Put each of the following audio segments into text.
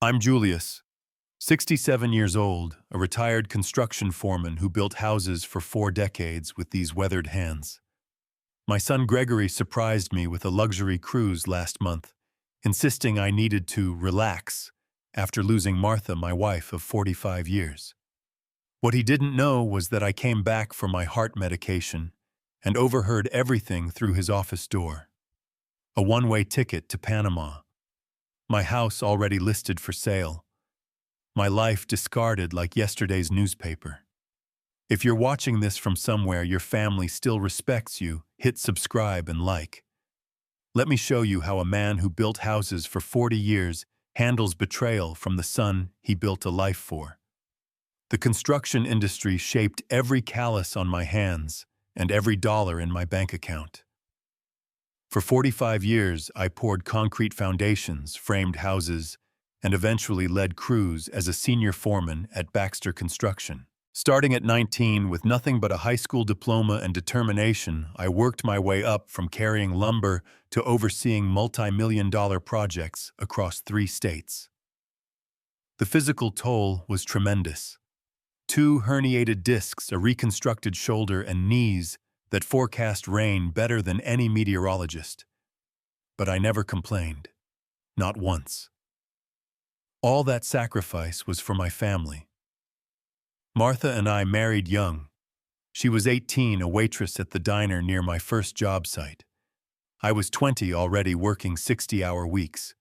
I'm Julius, 67 years old, a retired construction foreman who built houses for 4 decades with these weathered hands. My son Gregory surprised me with a luxury cruise last month, insisting I needed to relax after losing Martha, my wife of 45 years. What he didn't know was that I came back for my heart medication and overheard everything through his office door. A one-way ticket to Panama. My house already listed for sale. My life discarded like yesterday's newspaper. If you're watching this from somewhere your family still respects you, hit subscribe and like. Let me show you how a man who built houses for 40 years handles betrayal from the son he built a life for. The construction industry shaped every callus on my hands and every dollar in my bank account. For 45 years, I poured concrete foundations, framed houses, and eventually led crews as a senior foreman at Baxter Construction. Starting at 19 with nothing but a high school diploma and determination, I worked my way up from carrying lumber to overseeing multi-million-dollar projects across 3 states. The physical toll was tremendous. 2 herniated discs, a reconstructed shoulder, and knees that forecast rain better than any meteorologist. But I never complained. Not once. All that sacrifice was for my family. Martha and I married young. She was 18, a waitress at the diner near my first job site. I was 20, already working 60-hour weeks.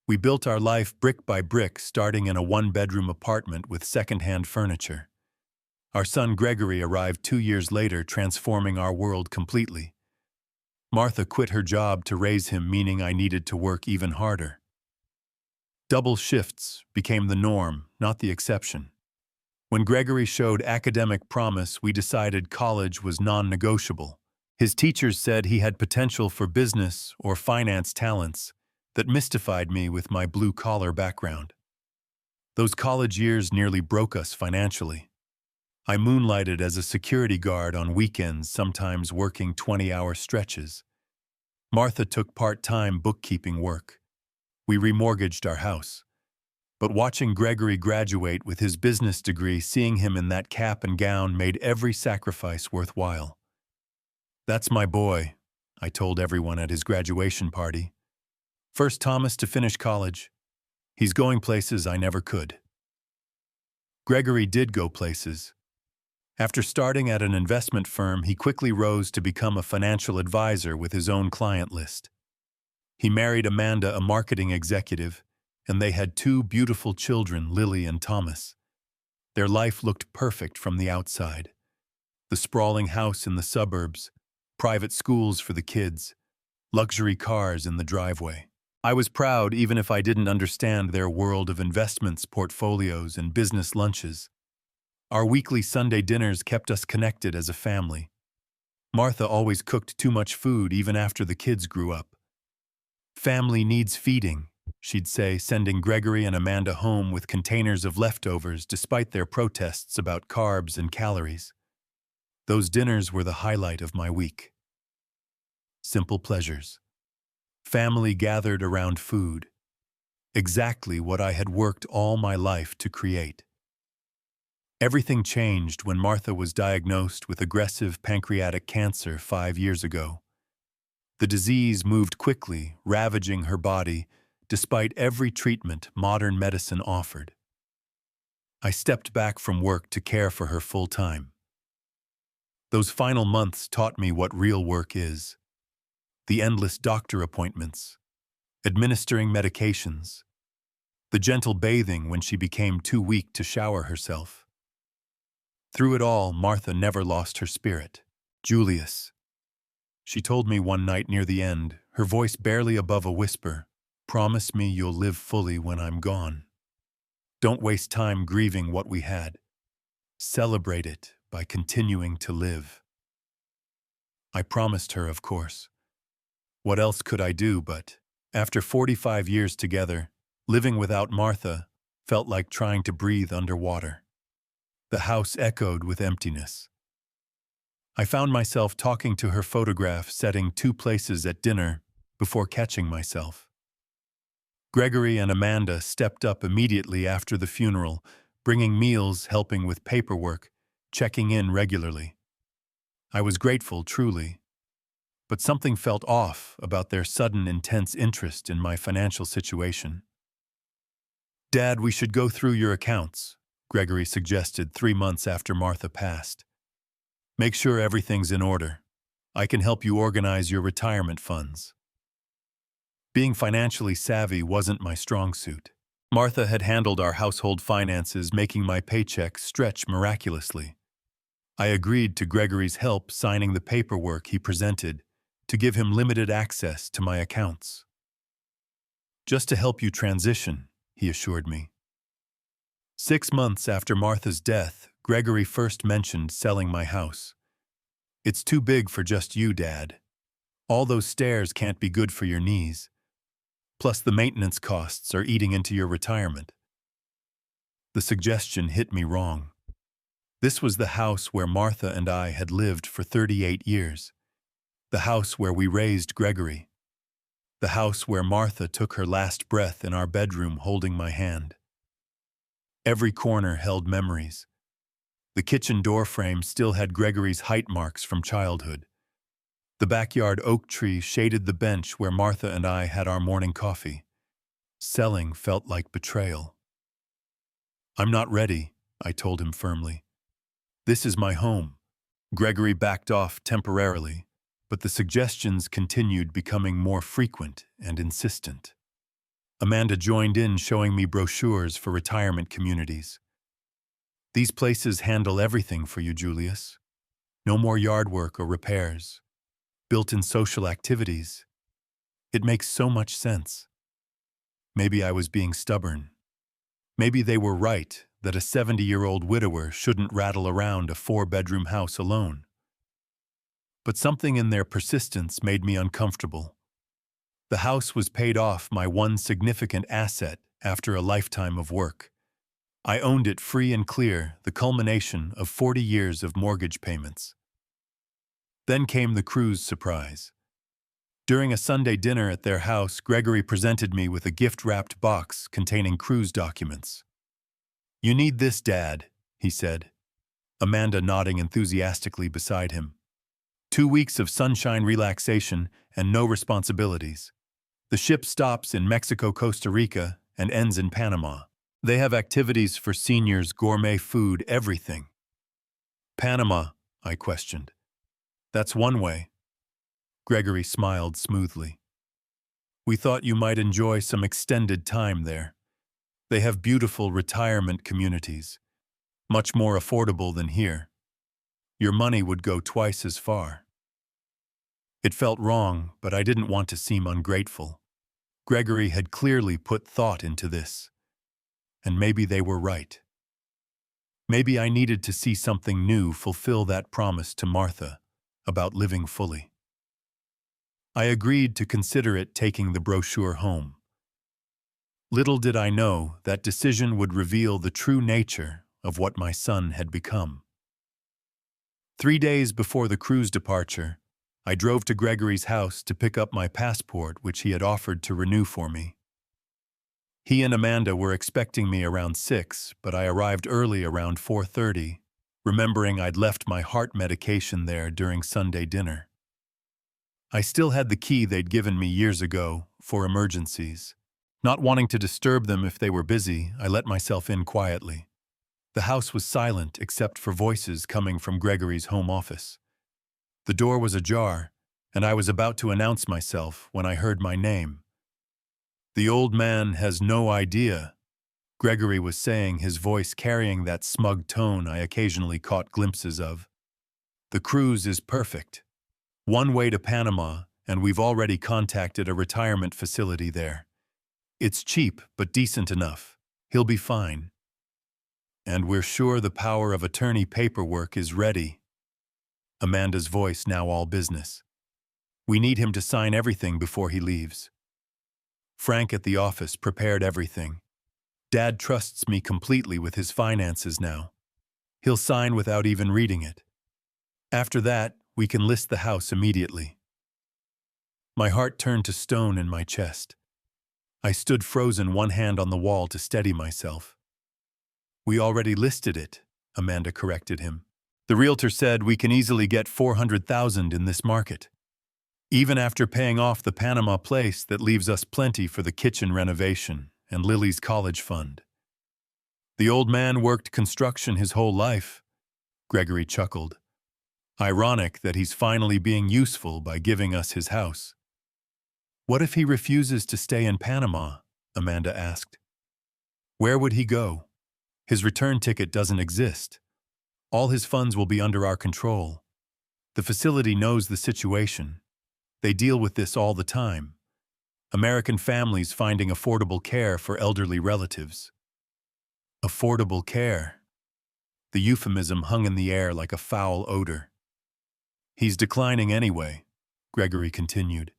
We built our life brick by brick, starting in a 1-bedroom apartment with second-hand furniture. Our son Gregory arrived 2 years later, transforming our world completely. Martha quit her job to raise him, meaning I needed to work even harder. Double shifts became the norm, not the exception. When Gregory showed academic promise, we decided college was non-negotiable. His teachers said he had potential for business or finance talents that mystified me with my blue-collar background. Those college years nearly broke us financially. I moonlighted as a security guard on weekends, sometimes working 20-hour stretches. Martha took part-time bookkeeping work. We remortgaged our house. But watching Gregory graduate with his business degree, seeing him in that cap and gown made every sacrifice worthwhile. "That's my boy," I told everyone at his graduation party. "First Thomas to finish college. He's going places I never could." Gregory did go places. After starting at an investment firm, he quickly rose to become a financial advisor with his own client list. He married Amanda, a marketing executive, and they had 2 beautiful children, Lily and Thomas. Their life looked perfect from the outside. The sprawling house in the suburbs, private schools for the kids, luxury cars in the driveway. I was proud even if I didn't understand their world of investments, portfolios, and business lunches. Our weekly Sunday dinners kept us connected as a family. Martha always cooked too much food even after the kids grew up. "Family needs feeding," she'd say, sending Gregory and Amanda home with containers of leftovers despite their protests about carbs and calories. Those dinners were the highlight of my week. Simple pleasures. Family gathered around food. Exactly what I had worked all my life to create. Everything changed when Martha was diagnosed with aggressive pancreatic cancer 5 years ago. The disease moved quickly, ravaging her body, despite every treatment modern medicine offered. I stepped back from work to care for her full-time. Those final months taught me what real work is. The endless doctor appointments, administering medications, the gentle bathing when she became too weak to shower herself. Through it all, Martha never lost her spirit. "Julius," she told me one night near the end, her voice barely above a whisper, "promise me you'll live fully when I'm gone. Don't waste time grieving what we had. Celebrate it by continuing to live." I promised her, of course. What else could I do but, after 45 years together, living without Martha felt like trying to breathe underwater. The house echoed with emptiness. I found myself talking to her photograph, setting 2 places at dinner before catching myself. Gregory and Amanda stepped up immediately after the funeral, bringing meals, helping with paperwork, checking in regularly. I was grateful, truly, but something felt off about their sudden, intense interest in my financial situation. "Dad, we should go through your accounts," Gregory suggested 3 months after Martha passed. "Make sure everything's in order. I can help you organize your retirement funds." Being financially savvy wasn't my strong suit. Martha had handled our household finances, making my paycheck stretch miraculously. I agreed to Gregory's help signing the paperwork he presented to give him limited access to my accounts. "Just to help you transition," he assured me. 6 months after Martha's death, Gregory first mentioned selling my house. "It's too big for just you, Dad. All those stairs can't be good for your knees. Plus the maintenance costs are eating into your retirement." The suggestion hit me wrong. This was the house where Martha and I had lived for 38 years. The house where we raised Gregory. The house where Martha took her last breath in our bedroom holding my hand. Every corner held memories. The kitchen door frame still had Gregory's height marks from childhood. The backyard oak tree shaded the bench where Martha and I had our morning coffee. Selling felt like betrayal. "I'm not ready," I told him firmly. "This is my home." Gregory backed off temporarily, but the suggestions continued, becoming more frequent and insistent. Amanda joined in, showing me brochures for retirement communities. "These places handle everything for you, Julius. No more yard work or repairs. Built-in social activities. It makes so much sense." Maybe I was being stubborn. Maybe they were right that a 70-year-old widower shouldn't rattle around a 4-bedroom house alone. But something in their persistence made me uncomfortable. The house was paid off, my one significant asset after a lifetime of work. I owned it free and clear, the culmination of 40 years of mortgage payments. Then came the cruise surprise. During a Sunday dinner at their house, Gregory presented me with a gift-wrapped box containing cruise documents. "You need this, Dad," he said, Amanda nodding enthusiastically beside him. 2 weeks of sunshine, relaxation, and no responsibilities. The ship stops in Mexico, Costa Rica, and ends in Panama. They have activities for seniors, gourmet food, everything. "Panama?" I questioned. "That's one way." Gregory smiled smoothly. "We thought you might enjoy some extended time there. They have beautiful retirement communities, much more affordable than here. Your money would go twice as far." It felt wrong, but I didn't want to seem ungrateful. Gregory had clearly put thought into this. And maybe they were right. Maybe I needed to see something new fulfill that promise to Martha about living fully. I agreed to consider it, taking the brochure home. Little did I know that decision would reveal the true nature of what my son had become. 3 days before the cruise departure, I drove to Gregory's house to pick up my passport, which he had offered to renew for me. He and Amanda were expecting me around 6, but I arrived early, around 4:30, remembering I'd left my heart medication there during Sunday dinner. I still had the key they'd given me years ago for emergencies. Not wanting to disturb them if they were busy, I let myself in quietly. The house was silent except for voices coming from Gregory's home office. The door was ajar, and I was about to announce myself when I heard my name. "The old man has no idea," Gregory was saying, his voice carrying that smug tone I occasionally caught glimpses of. "The cruise is perfect. One way to Panama, and we've already contacted a retirement facility there. It's cheap, but decent enough. He'll be fine. And we're sure the power of attorney paperwork is ready." Amanda's voice now all business. "We need him to sign everything before he leaves. Frank at the office prepared everything. Dad trusts me completely with his finances now. He'll sign without even reading it. After that, we can list the house immediately." My heart turned to stone in my chest. I stood frozen, one hand on the wall to steady myself. "We already listed it," Amanda corrected him. "The realtor said we can easily get 400,000 in this market. Even after paying off the Panama place, that leaves us plenty for the kitchen renovation and Lily's college fund." "The old man worked construction his whole life," Gregory chuckled. "Ironic that he's finally being useful by giving us his house." "What if he refuses to stay in Panama?" Amanda asked. "Where would he go? His return ticket doesn't exist. All his funds will be under our control. The facility knows the situation. They deal with this all the time. American families finding affordable care for elderly relatives." Affordable care. The euphemism hung in the air like a foul odor. "He's declining anyway," Gregory continued.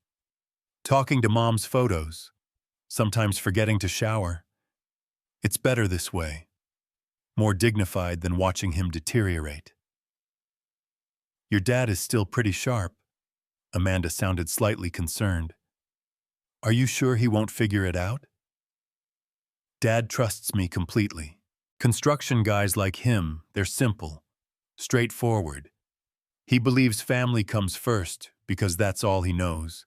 "Talking to Mom's photos, sometimes forgetting to shower. It's better this way. More dignified than watching him deteriorate." "Your dad is still pretty sharp." Amanda sounded slightly concerned. "Are you sure he won't figure it out?" "Dad trusts me completely. Construction guys like him, they're simple, straightforward. He believes family comes first because that's all he knows.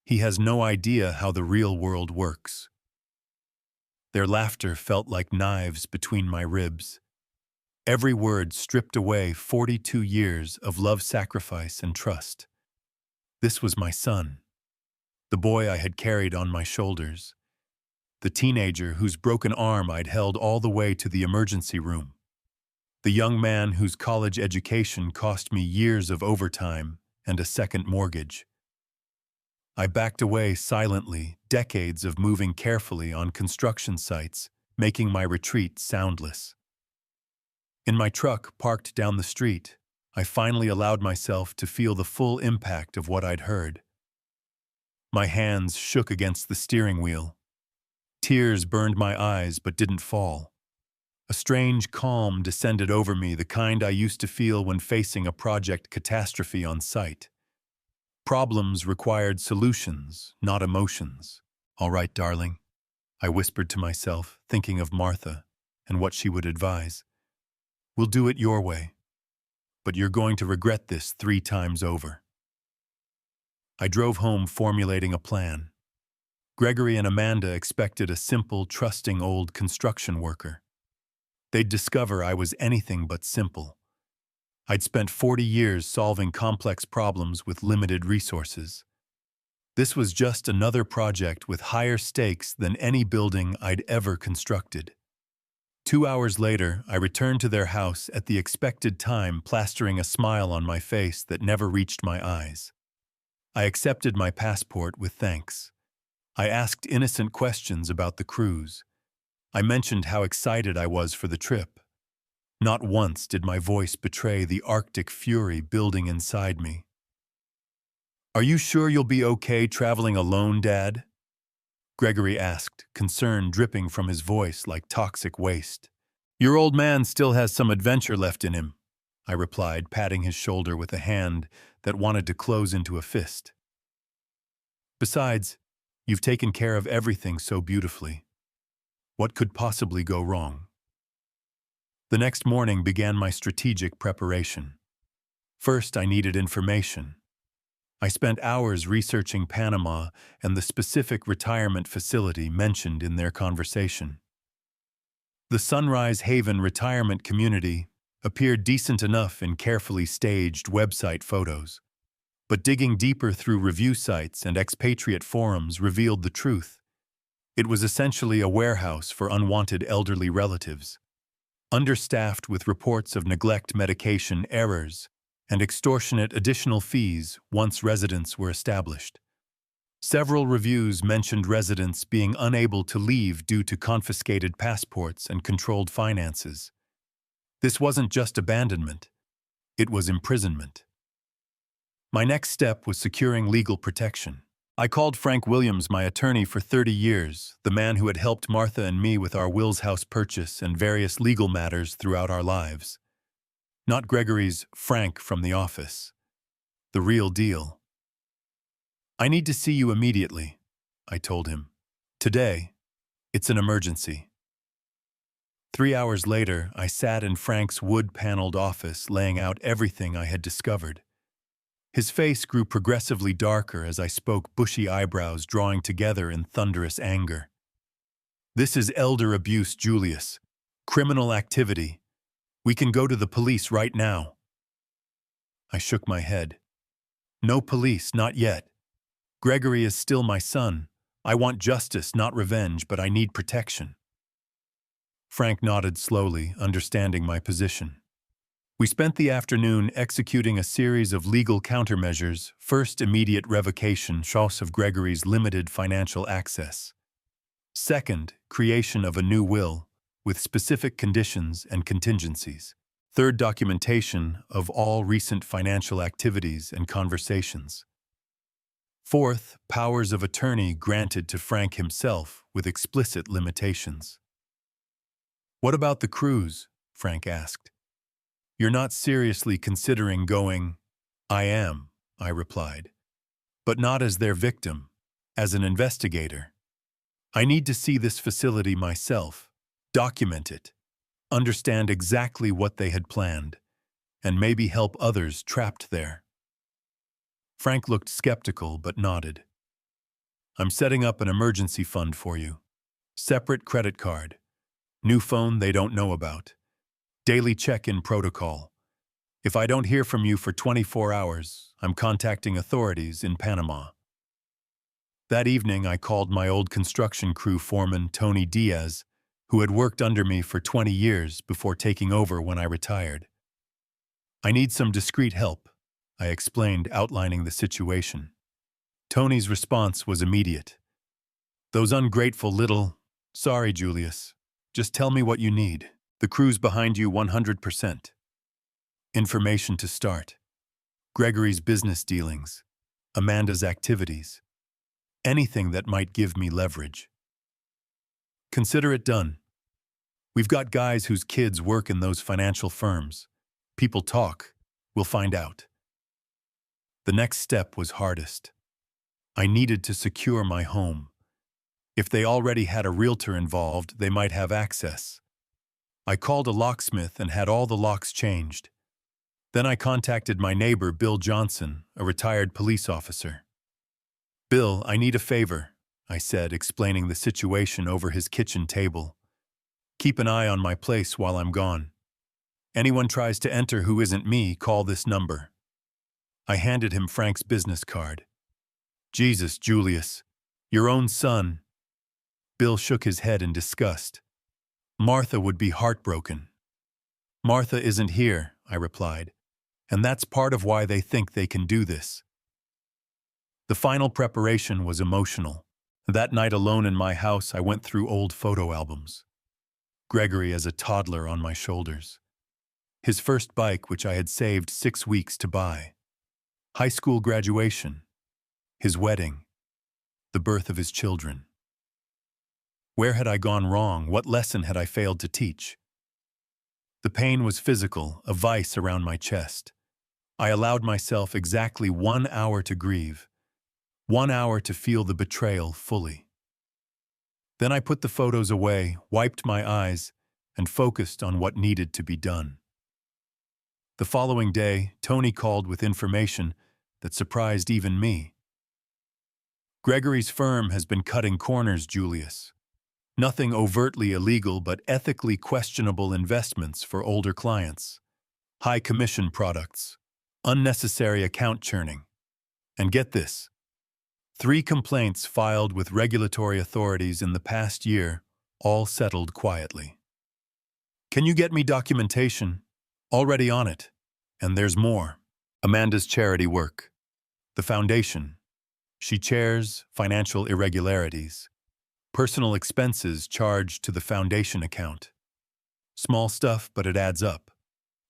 He has no idea how the real world works." Their laughter felt like knives between my ribs. Every word stripped away 42 years of love, sacrifice, and trust. This was my son, the boy I had carried on my shoulders, the teenager whose broken arm I'd held all the way to the emergency room, the young man whose college education cost me years of overtime and a second mortgage. I backed away silently, decades of moving carefully on construction sites, making my retreat soundless. In my truck parked down the street, I finally allowed myself to feel the full impact of what I'd heard. My hands shook against the steering wheel. Tears burned my eyes but didn't fall. A strange calm descended over me, the kind I used to feel when facing a project catastrophe on site. Problems required solutions, not emotions. "All right, darling," I whispered to myself, thinking of Martha and what she would advise. "We'll do it your way. But you're going to regret this 3 times over." I drove home formulating a plan. Gregory and Amanda expected a simple, trusting old construction worker. They'd discover I was anything but simple. I'd spent 40 years solving complex problems with limited resources. This was just another project with higher stakes than any building I'd ever constructed. 2 hours later, I returned to their house at the expected time, plastering a smile on my face that never reached my eyes. I accepted my passport with thanks. I asked innocent questions about the cruise. I mentioned how excited I was for the trip. Not once did my voice betray the Arctic fury building inside me. "Are you sure you'll be okay traveling alone, Dad?" Gregory asked, concern dripping from his voice like toxic waste. "Your old man still has some adventure left in him," I replied, patting his shoulder with a hand that wanted to close into a fist. "Besides, you've taken care of everything so beautifully. What could possibly go wrong?" The next morning began my strategic preparation. First, I needed information. I spent hours researching Panama and the specific retirement facility mentioned in their conversation. The Sunrise Haven retirement community appeared decent enough in carefully staged website photos, but digging deeper through review sites and expatriate forums revealed the truth. It was essentially a warehouse for unwanted elderly relatives, understaffed with reports of neglect, medication errors, and extortionate additional fees once residents were established. Several reviews mentioned residents being unable to leave due to confiscated passports and controlled finances. This wasn't just abandonment, it was imprisonment. My next step was securing legal protection. I called Frank Williams, my attorney for 30 years, the man who had helped Martha and me with our Will's house purchase and various legal matters throughout our lives. Not Gregory's Frank from the office. The real deal. "I need to see you immediately," I told him. Today, it's an emergency. 3 hours later, I sat in Frank's wood-paneled office laying out everything I had discovered. His face grew progressively darker as I spoke, bushy eyebrows drawing together in thunderous anger. This is elder abuse, Julius. Criminal activity. We can go to the police right now. I shook my head. No police, not yet. Gregory is still my son. I want justice, not revenge, but I need protection. Frank nodded slowly, understanding my position. We spent the afternoon executing a series of legal countermeasures. First, immediate revocation of Gregory's limited financial access. Second, creation of a new will, with specific conditions and contingencies. Third, documentation of all recent financial activities and conversations. Fourth, powers of attorney granted to Frank himself with explicit limitations. What about the cruise? Frank asked. You're not seriously considering going? I am, I replied. But not as their victim, as an investigator. I need to see this facility myself, document it, understand exactly what they had planned, and maybe help others trapped there. Frank looked skeptical but nodded. I'm setting up an emergency fund for you. Separate credit card. New phone they don't know about. Daily check-in protocol. If I don't hear from you for 24 hours, I'm contacting authorities in Panama. That evening, I called my old construction crew foreman, Tony Diaz, who had worked under me for 20 years before taking over when I retired. I need some discreet help, I explained, outlining the situation. Tony's response was immediate. Those ungrateful little... Sorry, Julius. Just tell me what you need. The crew's behind you 100%. Information to start. Gregory's business dealings. Amanda's activities. Anything that might give me leverage. Consider it done. We've got guys whose kids work in those financial firms. People talk. We'll find out. The next step was hardest. I needed to secure my home. If they already had a realtor involved, they might have access. I called a locksmith and had all the locks changed. Then I contacted my neighbor, Bill Johnson, a retired police officer. Bill, I need a favor, I said, explaining the situation over his kitchen table. Keep an eye on my place while I'm gone. Anyone tries to enter who isn't me, call this number. I handed him Frank's business card. Jesus, Julius, your own son. Bill shook his head in disgust. Martha would be heartbroken. Martha isn't here, I replied, and that's part of why they think they can do this. The final preparation was emotional. That night alone in my house, I went through old photo albums. Gregory as a toddler on my shoulders. His first bike, which I had saved 6 weeks to buy. High school graduation. His wedding. The birth of his children. Where had I gone wrong? What lesson had I failed to teach? The pain was physical, a vice around my chest. I allowed myself exactly 1 hour to grieve. 1 hour to feel the betrayal fully. Then I put the photos away, wiped my eyes, and focused on what needed to be done. The following day, Tony called with information that surprised even me. Gregory's firm has been cutting corners, Julius. Nothing overtly illegal, but ethically questionable investments for older clients. High commission products. Unnecessary account churning. And get this. 3 complaints filed with regulatory authorities in the past year, all settled quietly. Can you get me documentation? Already on it. And there's more. Amanda's charity work. The foundation. She chairs financial irregularities. Personal expenses charged to the foundation account. Small stuff, but it adds up.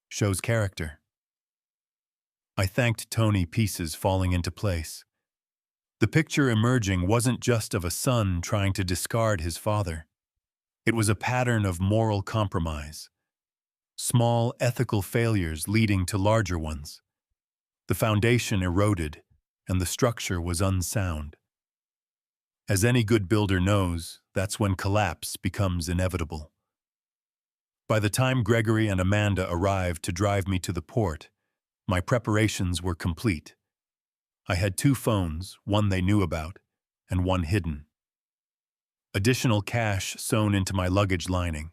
Shows character. I thanked Tony, pieces falling into place. The picture emerging wasn't just of a son trying to discard his father. It was a pattern of moral compromise. Small ethical failures leading to larger ones. The foundation eroded, and the structure was unsound. As any good builder knows, that's when collapse becomes inevitable. By the time Gregory and Amanda arrived to drive me to the port, my preparations were complete. I had 2 phones, one they knew about, and one hidden. Additional cash sewn into my luggage lining.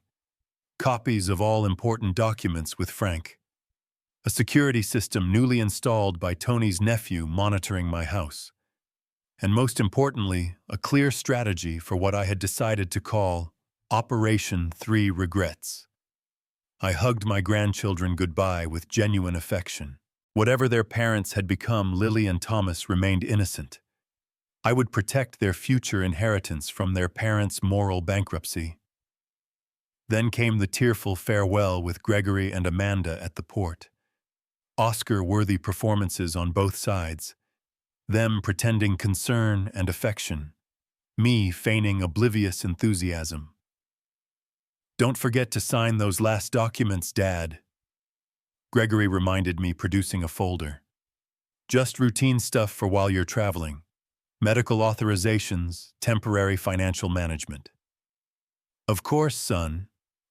Copies of all important documents with Frank. A security system newly installed by Tony's nephew monitoring my house. And most importantly, a clear strategy for what I had decided to call Operation 3 Regrets. I hugged my grandchildren goodbye with genuine affection. Whatever their parents had become, Lily and Thomas remained innocent. I would protect their future inheritance from their parents' moral bankruptcy. Then came the tearful farewell with Gregory and Amanda at the port. Oscar-worthy performances on both sides. Them pretending concern and affection. Me feigning oblivious enthusiasm. "Don't forget to sign those last documents, Dad," Gregory reminded me, producing a folder. "Just routine stuff for while you're traveling. Medical authorizations, temporary financial management." "Of course, son,"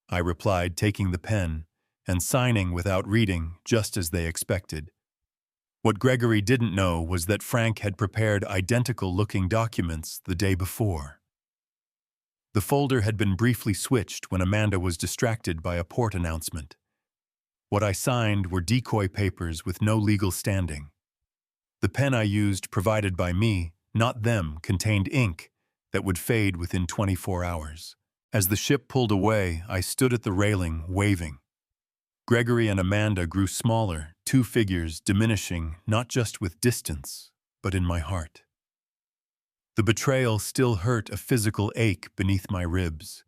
I replied, taking the pen and signing without reading, just as they expected. What Gregory didn't know was that Frank had prepared identical-looking documents the day before. The folder had been briefly switched when Amanda was distracted by a port announcement. What I signed were decoy papers with no legal standing. The pen I used, provided by me, not them, contained ink that would fade within 24 hours. As the ship pulled away, I stood at the railing, waving. Gregory and Amanda grew smaller, 2 figures diminishing not just with distance, but in my heart. The betrayal still hurt a physical ache beneath my ribs,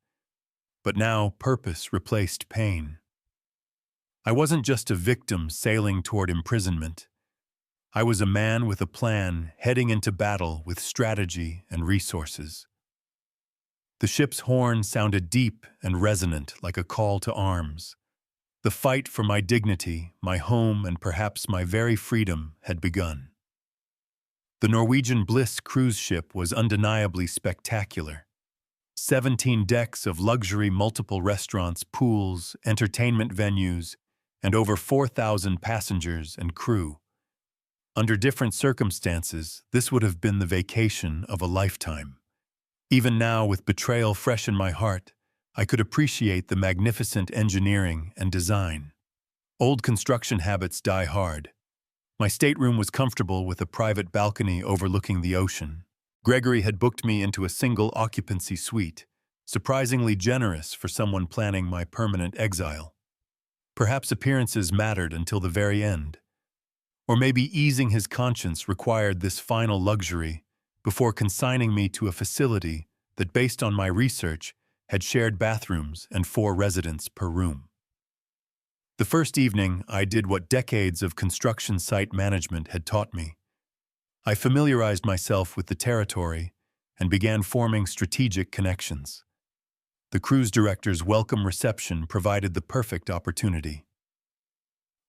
but now purpose replaced pain. I wasn't just a victim sailing toward imprisonment. I was a man with a plan, heading into battle with strategy and resources. The ship's horn sounded deep and resonant like a call to arms. The fight for my dignity, my home, and perhaps my very freedom had begun. The Norwegian Bliss cruise ship was undeniably spectacular. 17 decks of luxury, multiple restaurants, pools, entertainment venues, and over 4,000 passengers and crew. Under different circumstances, this would have been the vacation of a lifetime. Even now, with betrayal fresh in my heart, I could appreciate the magnificent engineering and design. Old construction habits die hard. My stateroom was comfortable with a private balcony overlooking the ocean. Gregory had booked me into a single occupancy suite, surprisingly generous for someone planning my permanent exile. Perhaps appearances mattered until the very end. Or maybe easing his conscience required this final luxury before consigning me to a facility that, based on my research, had shared bathrooms and 4 residents per room. The first evening, I did what decades of construction site management had taught me. I familiarized myself with the territory and began forming strategic connections. The cruise director's welcome reception provided the perfect opportunity.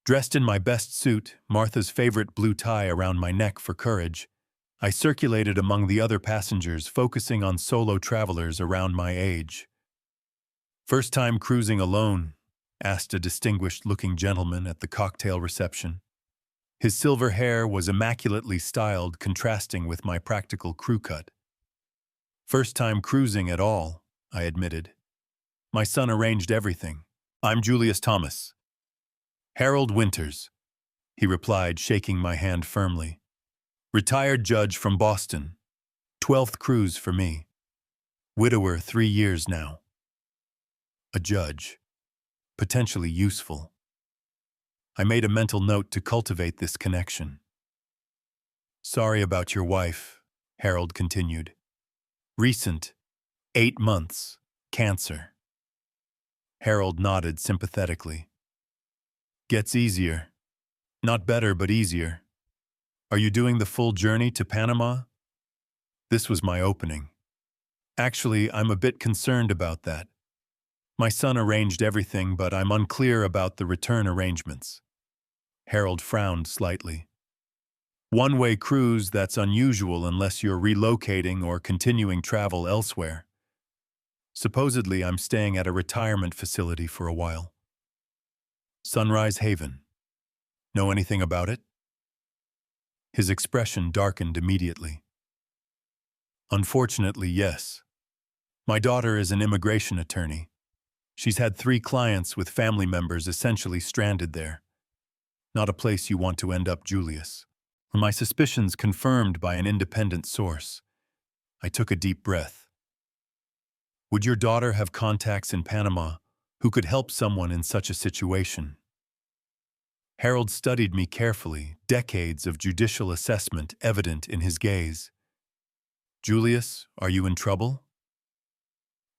Dressed in my best suit, Martha's favorite blue tie around my neck for courage, I circulated among the other passengers, focusing on solo travelers around my age. "First time cruising alone?" asked a distinguished-looking gentleman at the cocktail reception. His silver hair was immaculately styled, contrasting with my practical crew cut. "First time cruising at all," I admitted. "My son arranged everything. I'm Julius Thomas." "Harold Winters," he replied, shaking my hand firmly. "Retired judge from Boston. 12th cruise for me. Widower 3 years now." A judge. Potentially useful. I made a mental note to cultivate this connection. "Sorry about your wife," Harold continued. "Recent. 8 months. Cancer." Harold nodded sympathetically. "Gets easier. Not better, but easier. Are you doing the full journey to Panama?" This was my opening. "Actually, I'm a bit concerned about that. My son arranged everything, but I'm unclear about the return arrangements." Harold frowned slightly. One-way cruise that's unusual unless you're relocating or continuing travel elsewhere. Supposedly, I'm staying at a retirement facility for a while. Sunrise Haven. Know anything about it? His expression darkened immediately. Unfortunately, yes. My daughter is an immigration attorney. She's had 3 clients with family members essentially stranded there. Not a place you want to end up, Julius. My suspicions confirmed by an independent source. I took a deep breath. Would your daughter have contacts in Panama who could help someone in such a situation? Harold studied me carefully, decades of judicial assessment evident in his gaze. Julius, are you in trouble?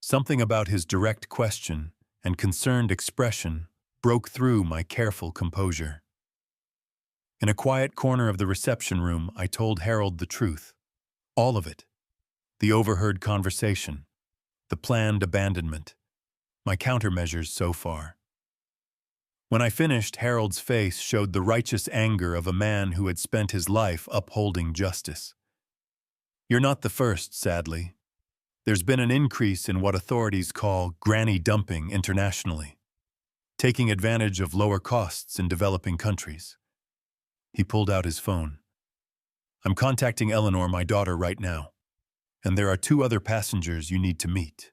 Something about his direct question and concerned expression broke through my careful composure. In a quiet corner of the reception room, I told Harold the truth. All of it. The overheard conversation, the planned abandonment, my countermeasures so far. When I finished, Harold's face showed the righteous anger of a man who had spent his life upholding justice. You're not the first, sadly. There's been an increase in what authorities call granny dumping internationally, taking advantage of lower costs in developing countries. He pulled out his phone. I'm contacting Eleanor, my daughter, right now, and there are 2 other passengers you need to meet.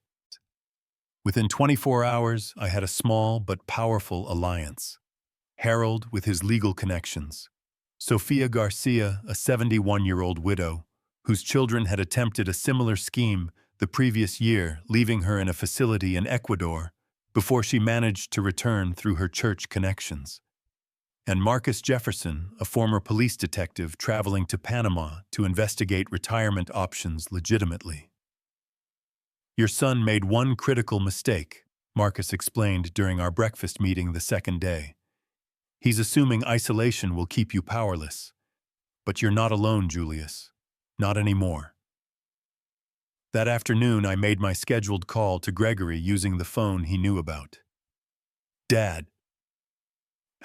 Within 24 hours, I had a small but powerful alliance. Harold with his legal connections, Sofia Garcia, a 71-year-old widow, whose children had attempted a similar scheme the previous year, leaving her in a facility in Ecuador before she managed to return through her church connections. And Marcus Jefferson, a former police detective traveling to Panama to investigate retirement options legitimately. Your son made one critical mistake, Marcus explained during our breakfast meeting the second day. He's assuming isolation will keep you powerless. But you're not alone, Julius. Not anymore. That afternoon, I made my scheduled call to Gregory using the phone he knew about. Dad.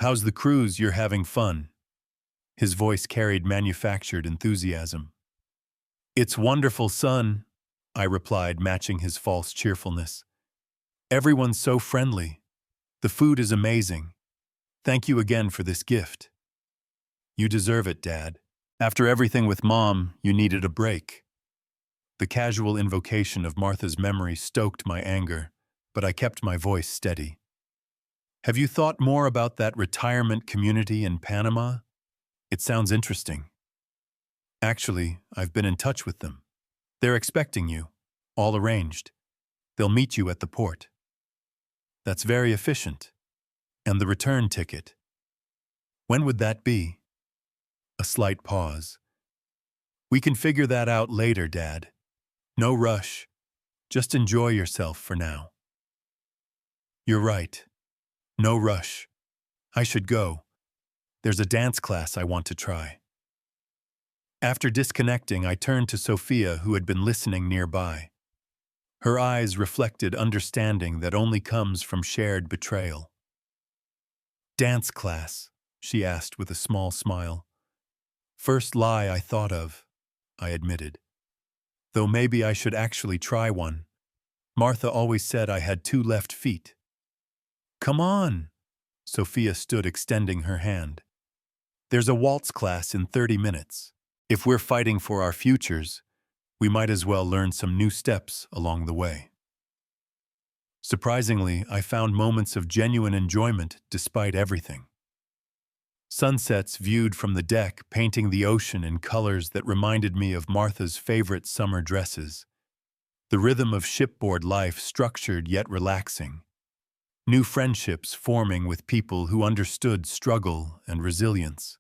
How's the cruise? You're having fun? His voice carried manufactured enthusiasm. It's wonderful, son, I replied, matching his false cheerfulness. Everyone's so friendly. The food is amazing. Thank you again for this gift. You deserve it, Dad. After everything with Mom, you needed a break. The casual invocation of Martha's memory stoked my anger, but I kept my voice steady. Have you thought more about that retirement community in Panama? It sounds interesting. Actually, I've been in touch with them. They're expecting you, all arranged. They'll meet you at the port. That's very efficient. And the return ticket. When would that be? A slight pause. We can figure that out later, Dad. No rush. Just enjoy yourself for now. You're right. No rush. I should go. There's a dance class I want to try. After disconnecting, I turned to Sophia, who had been listening nearby. Her eyes reflected understanding that only comes from shared betrayal. Dance class, she asked with a small smile. First lie I thought of, I admitted. Though maybe I should actually try one. Martha always said I had 2 left feet. Come on! Sophia stood extending her hand. There's a waltz class in 30 minutes. If we're fighting for our futures, we might as well learn some new steps along the way. Surprisingly, I found moments of genuine enjoyment despite everything. Sunsets viewed from the deck painting the ocean in colors that reminded me of Martha's favorite summer dresses. The rhythm of shipboard life structured yet relaxing. New friendships forming with people who understood struggle and resilience.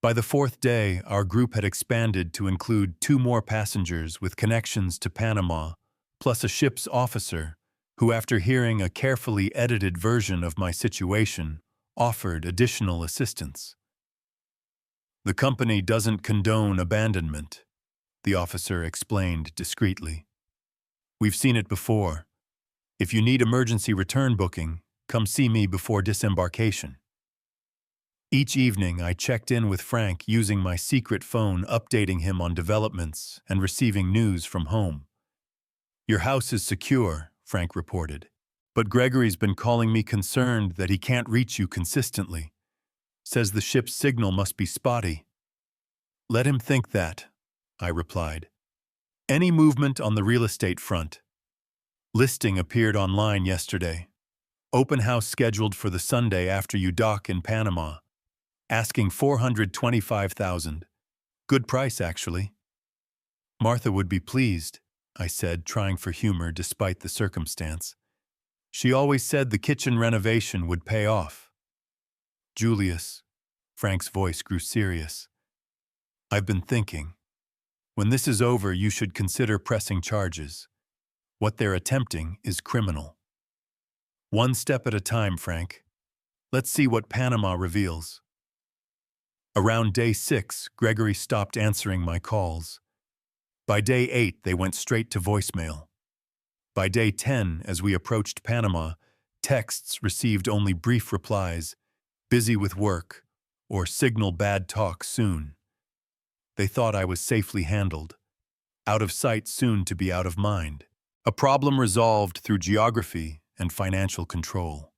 By the 4th day, our group had expanded to include 2 more passengers with connections to Panama, plus a ship's officer, who, after hearing a carefully edited version of my situation, offered additional assistance. The company doesn't condone abandonment, the officer explained discreetly. We've seen it before. If you need emergency return booking, come see me before disembarkation. Each evening, I checked in with Frank using my secret phone, updating him on developments and receiving news from home. "Your house is secure," Frank reported. "But Gregory's been calling me, concerned that he can't reach you consistently. Says the ship's signal must be spotty." "Let him think that," I replied. "Any movement on the real estate front?" "Listing appeared online yesterday. Open house scheduled for the Sunday after you dock in Panama. Asking $425,000. Good price, actually." "Martha would be pleased," I said, trying for humor despite the circumstance. "She always said the kitchen renovation would pay off." "Julius," Frank's voice grew serious, "I've been thinking. When this is over, you should consider pressing charges. What they're attempting is criminal." "One step at a time, Frank. Let's see what Panama reveals." Around day 6, Gregory stopped answering my calls. By day 8, they went straight to voicemail. By day 10, as we approached Panama, texts received only brief replies, "busy with work," or "signal bad talk soon." They thought I was safely handled. Out of sight, soon to be out of mind. A problem resolved through geography and financial control.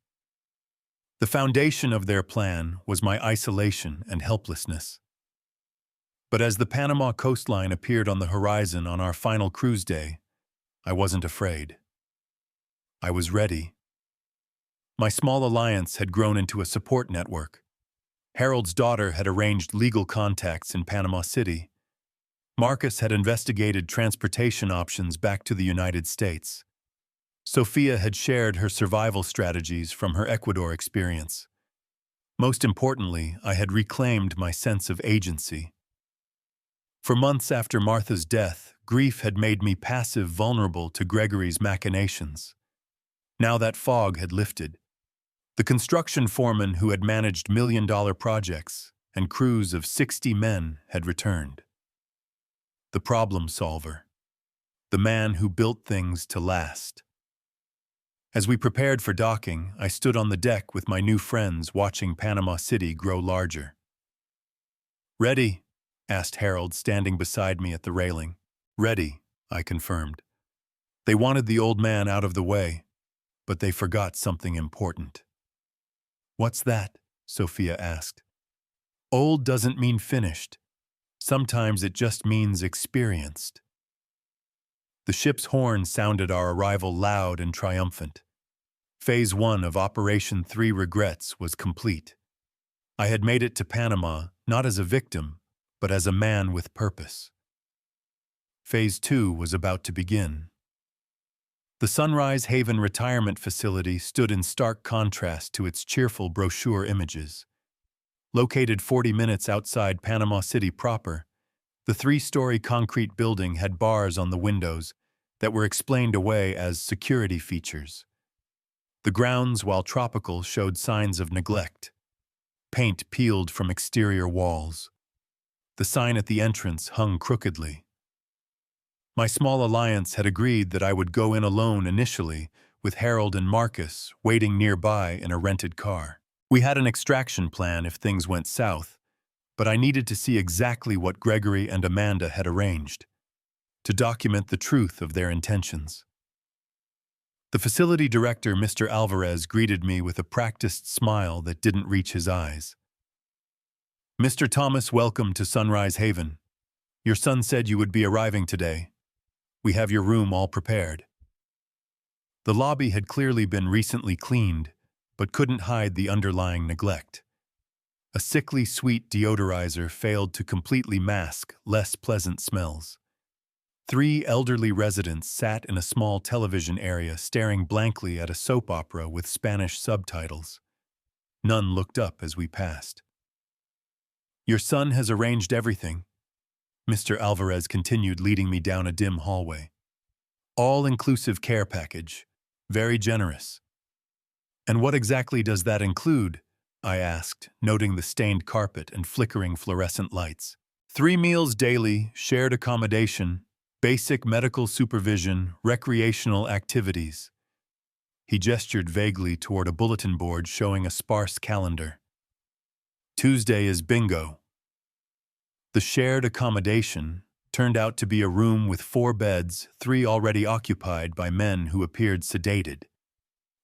The foundation of their plan was my isolation and helplessness. But as the Panama coastline appeared on the horizon on our final cruise day, I wasn't afraid. I was ready. My small alliance had grown into a support network. Harold's daughter had arranged legal contacts in Panama City. Marcus had investigated transportation options back to the United States. Sophia had shared her survival strategies from her Ecuador experience. Most importantly, I had reclaimed my sense of agency. For months after Martha's death, grief had made me passive, vulnerable to Gregory's machinations. Now that fog had lifted. The construction foreman who had managed million-dollar projects and crews of 60 men had returned. The problem solver. The man who built things to last. As we prepared for docking, I stood on the deck with my new friends, watching Panama City grow larger. "Ready?" asked Harold, standing beside me at the railing. "Ready," I confirmed. They wanted the old man out of the way, but they forgot something important. "What's that?" Sophia asked. "Old doesn't mean finished. Sometimes it just means experienced." The ship's horn sounded our arrival loud and triumphant. Phase 1 of Operation 3 Regrets was complete. I had made it to Panama not as a victim, but as a man with purpose. Phase 2 was about to begin. The Sunrise Haven retirement facility stood in stark contrast to its cheerful brochure images. Located 40 minutes outside Panama City proper, the 3-story concrete building had bars on the windows that were explained away as security features. The grounds, while tropical, showed signs of neglect. Paint peeled from exterior walls. The sign at the entrance hung crookedly. My small alliance had agreed that I would go in alone initially, with Harold and Marcus waiting nearby in a rented car. We had an extraction plan if things went south, but I needed to see exactly what Gregory and Amanda had arranged, to document the truth of their intentions. The facility director, Mr. Alvarez, greeted me with a practiced smile that didn't reach his eyes. "Mr. Thomas, welcome to Sunrise Haven. Your son said you would be arriving today. We have your room all prepared." The lobby had clearly been recently cleaned, but couldn't hide the underlying neglect. A sickly sweet deodorizer failed to completely mask less pleasant smells. 3 elderly residents sat in a small television area staring blankly at a soap opera with Spanish subtitles. None looked up as we passed. "Your son has arranged everything," Mr. Alvarez continued, leading me down a dim hallway. "All-inclusive care package. Very generous." "And what exactly does that include?" I asked, noting the stained carpet and flickering fluorescent lights. 3 meals daily, shared accommodation, basic medical supervision, recreational activities." He gestured vaguely toward a bulletin board showing a sparse calendar. Tuesday is bingo. The shared accommodation turned out to be a room with 4 beds, 3 already occupied by men who appeared sedated.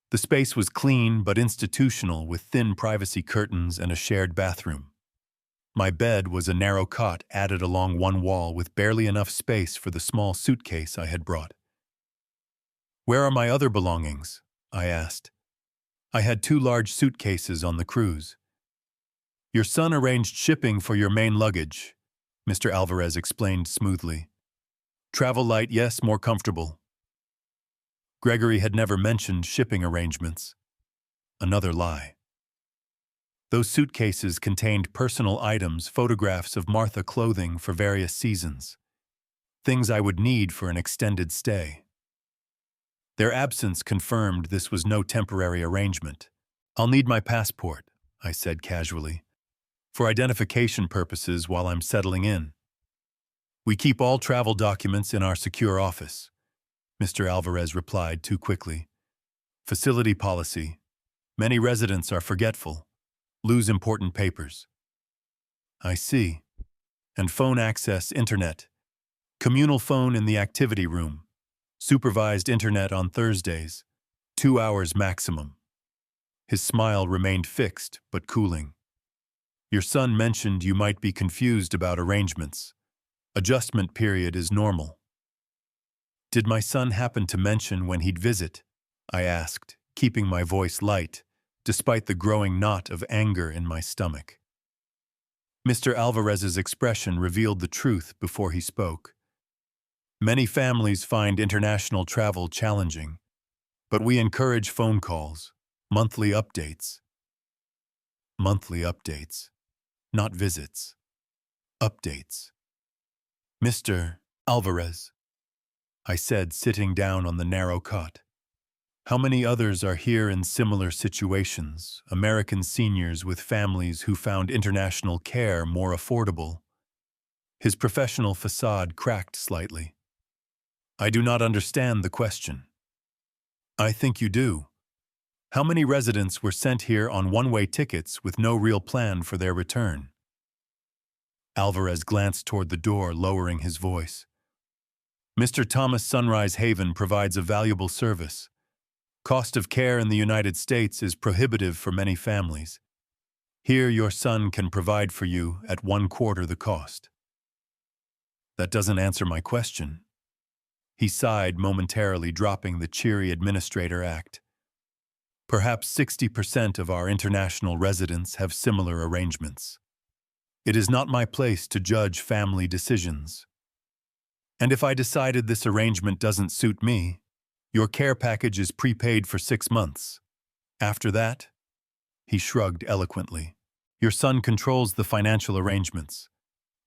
The space was clean but institutional, with thin privacy curtains and a shared bathroom. My bed was a narrow cot added along one wall with barely enough space for the small suitcase I had brought. "Where are my other belongings?" I asked. I had 2 large suitcases on the cruise. "Your son arranged shipping for your main luggage," Mr. Alvarez explained smoothly. "Travel light, yes, more comfortable." Gregory had never mentioned shipping arrangements. Another lie. Those suitcases contained personal items, photographs of Martha clothing for various seasons, things I would need for an extended stay. Their absence confirmed this was no temporary arrangement. "I'll need my passport," I said casually, "for identification purposes while I'm settling in." "We keep all travel documents in our secure office," Mr. Alvarez replied too quickly. "Facility policy. Many residents are forgetful, lose important papers." "I see. And phone access, internet. Communal phone in the activity room. Supervised internet on Thursdays. 2 hours maximum." His smile remained fixed but cooling. "Your son mentioned you might be confused about arrangements. Adjustment period is normal." "Did my son happen to mention when he'd visit?" I asked, keeping my voice light, despite the growing knot of anger in my stomach. Mr. Alvarez's expression revealed the truth before he spoke. "Many families find international travel challenging, but we encourage phone calls, monthly updates." Monthly updates. Not visits. Updates. "Mr. Alvarez," I said, sitting down on the narrow cot. "How many others are here in similar situations, American seniors with families who found international care more affordable?" His professional facade cracked slightly. "I do not understand the question." "I think you do. How many residents were sent here on one-way tickets with no real plan for their return?" Alvarez glanced toward the door, lowering his voice. "Mr. Thomas Sunrise Haven provides a valuable service. Cost of care in the United States is prohibitive for many families. Here your son can provide for you at 1/4 the cost." "That doesn't answer my question." He sighed momentarily, dropping the cheery administrator act. "Perhaps 60% of our international residents have similar arrangements. It is not my place to judge family decisions. And if I decided this arrangement doesn't suit me, your care package is prepaid for 6 months. After that," he shrugged eloquently, "your son controls the financial arrangements.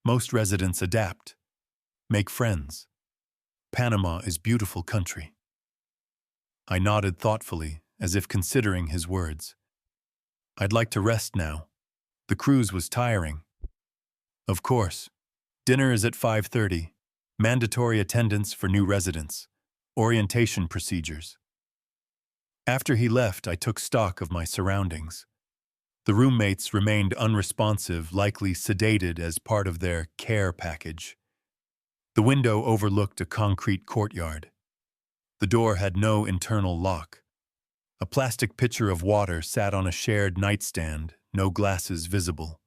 Most residents adapt, make friends. Panama is beautiful country." I nodded thoughtfully, as if considering his words. "I'd like to rest now. The cruise was tiring." "Of course. Dinner is at 5:30. Mandatory attendance for new residents. Orientation procedures." After he left, I took stock of my surroundings. The roommates remained unresponsive, likely sedated as part of their care package. The window overlooked a concrete courtyard. The door had no internal lock. A plastic pitcher of water sat on a shared nightstand, no glasses visible.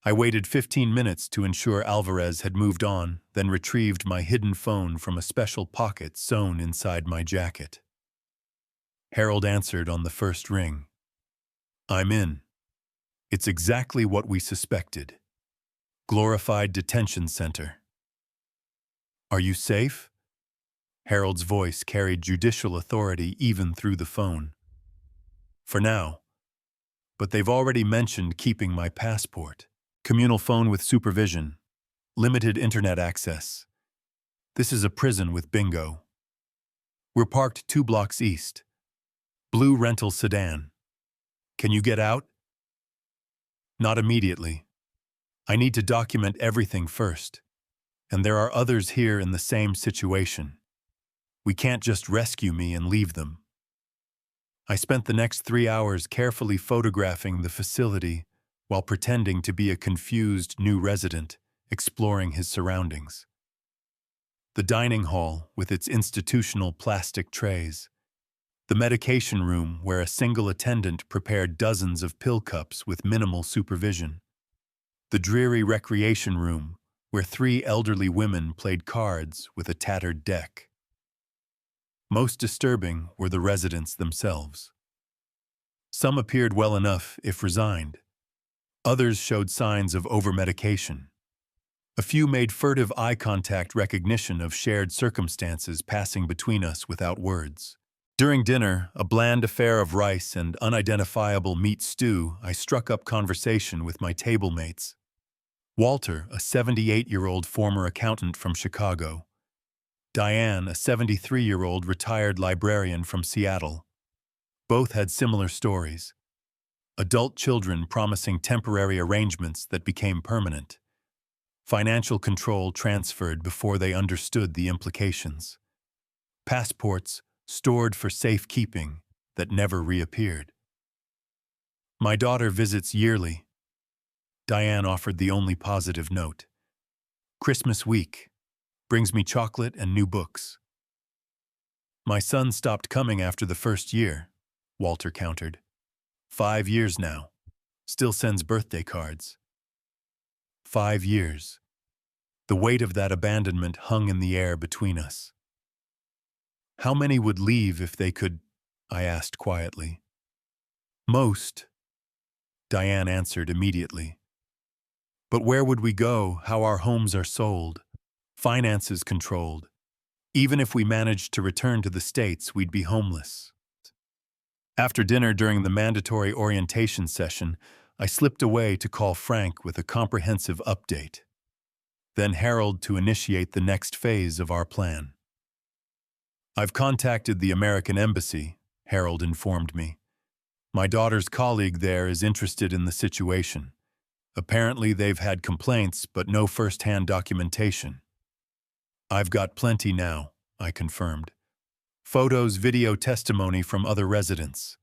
I waited 15 minutes to ensure Alvarez had moved on, then retrieved my hidden phone from a special pocket sewn inside my jacket. Harold answered on the first ring. "I'm in. It's exactly what we suspected. Glorified detention center." "Are you safe?" Harold's voice carried judicial authority even through the phone. "For now. But they've already mentioned keeping my passport. Communal phone with supervision. Limited internet access. This is a prison with bingo. We're parked 2 blocks east. Blue rental sedan. Can you get out?" "Not immediately. I need to document everything first. And there are others here in the same situation. We can't just rescue me and leave them." I spent the next 3 hours carefully photographing the facility, while pretending to be a confused new resident, exploring his surroundings. The dining hall, with its institutional plastic trays. The medication room, where a single attendant prepared dozens of pill cups with minimal supervision. The dreary recreation room, where three elderly women played cards with a tattered deck. Most disturbing were the residents themselves. Some appeared well enough, if resigned. Others showed signs of overmedication. A few made furtive eye contact recognition of shared circumstances passing between us without words. During dinner, a bland affair of rice and unidentifiable meat stew, I struck up conversation with my table mates. Walter, a 78-year-old former accountant from Chicago. Diane, a 73-year-old retired librarian from Seattle. Both had similar stories. Adult children promising temporary arrangements that became permanent. Financial control transferred before they understood the implications. Passports stored for safekeeping that never reappeared. My daughter visits yearly. Diane offered the only positive note. Christmas week brings me chocolate and new books. My son stopped coming after the first year, Walter countered. 5 years now. Still sends birthday cards. 5 years. The weight of that abandonment hung in the air between us. How many would leave if they could? I asked quietly. Most, Diane answered immediately. But where would we go, how our homes are sold, finances controlled? Even if we managed to return to the States, we'd be homeless. After dinner during the mandatory orientation session, I slipped away to call Frank with a comprehensive update. Then Harold to initiate the next phase of our plan. I've contacted the American Embassy, Harold informed me. My daughter's colleague there is interested in the situation. Apparently they've had complaints, but no first-hand documentation. I've got plenty now, I confirmed. Photos, video testimony from other residents.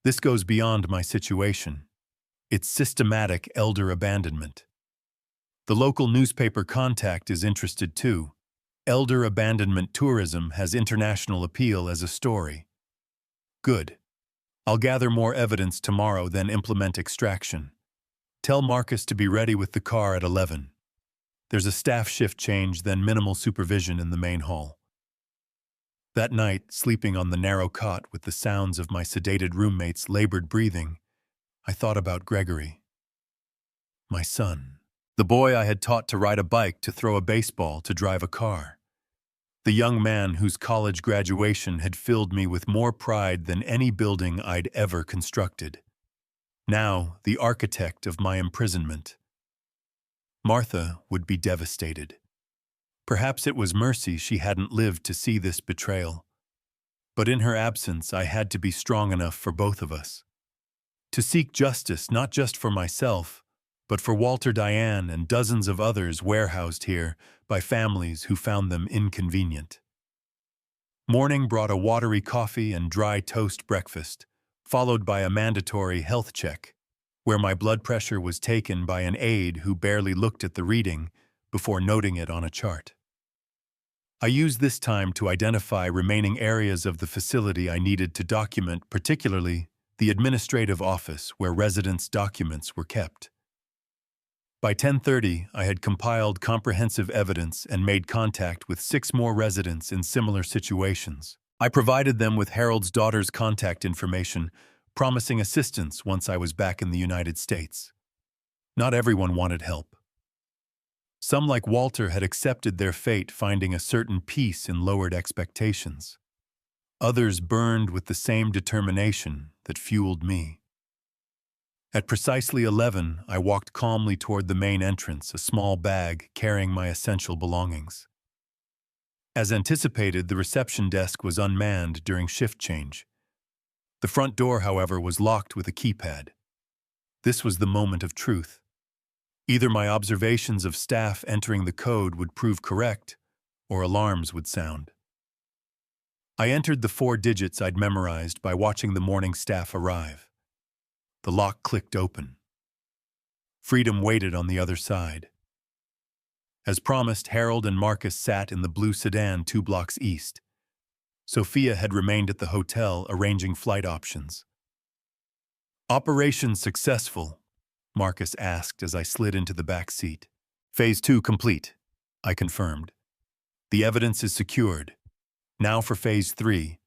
This goes beyond my situation. It's systematic elder abandonment. The local newspaper Contact is interested too. Elder abandonment tourism has international appeal as a story. Good. I'll gather more evidence tomorrow, then implement extraction. Tell Marcus to be ready with the car at 11. There's a staff shift change, then minimal supervision in the main hall. That night, sleeping on the narrow cot with the sounds of my sedated roommate's labored breathing, I thought about Gregory. My son. The boy I had taught to ride a bike, to throw a baseball, to drive a car. The young man whose college graduation had filled me with more pride than any building I'd ever constructed. Now, the architect of my imprisonment. Martha would be devastated. Perhaps it was mercy she hadn't lived to see this betrayal. But in her absence, I had to be strong enough for both of us. To seek justice not just for myself, but for Walter, Diane, and dozens of others warehoused here by families who found them inconvenient. Morning brought a watery coffee and dry toast breakfast, followed by a mandatory health check, where my blood pressure was taken by an aide who barely looked at the reading before noting it on a chart. I used this time to identify remaining areas of the facility I needed to document, particularly the administrative office where residents' documents were kept. By 10:30, I had compiled comprehensive evidence and made contact with 6 more residents in similar situations. I provided them with Harold's daughter's contact information, promising assistance once I was back in the United States. Not everyone wanted help. Some, like Walter, had accepted their fate, finding a certain peace in lowered expectations. Others burned with the same determination that fueled me. At precisely 11, I walked calmly toward the main entrance, a small bag carrying my essential belongings. As anticipated, the reception desk was unmanned during shift change. The front door, however, was locked with a keypad. This was the moment of truth. Either my observations of staff entering the code would prove correct, or alarms would sound. I entered the 4 digits I'd memorized by watching the morning staff arrive. The lock clicked open. Freedom waited on the other side. As promised, Harold and Marcus sat in the blue sedan 2 blocks east. Sophia had remained at the hotel arranging flight options. "Operation successful?" Marcus asked as I slid into the back seat. "Phase 2 complete," I confirmed. "The evidence is secured. Now for Phase 3,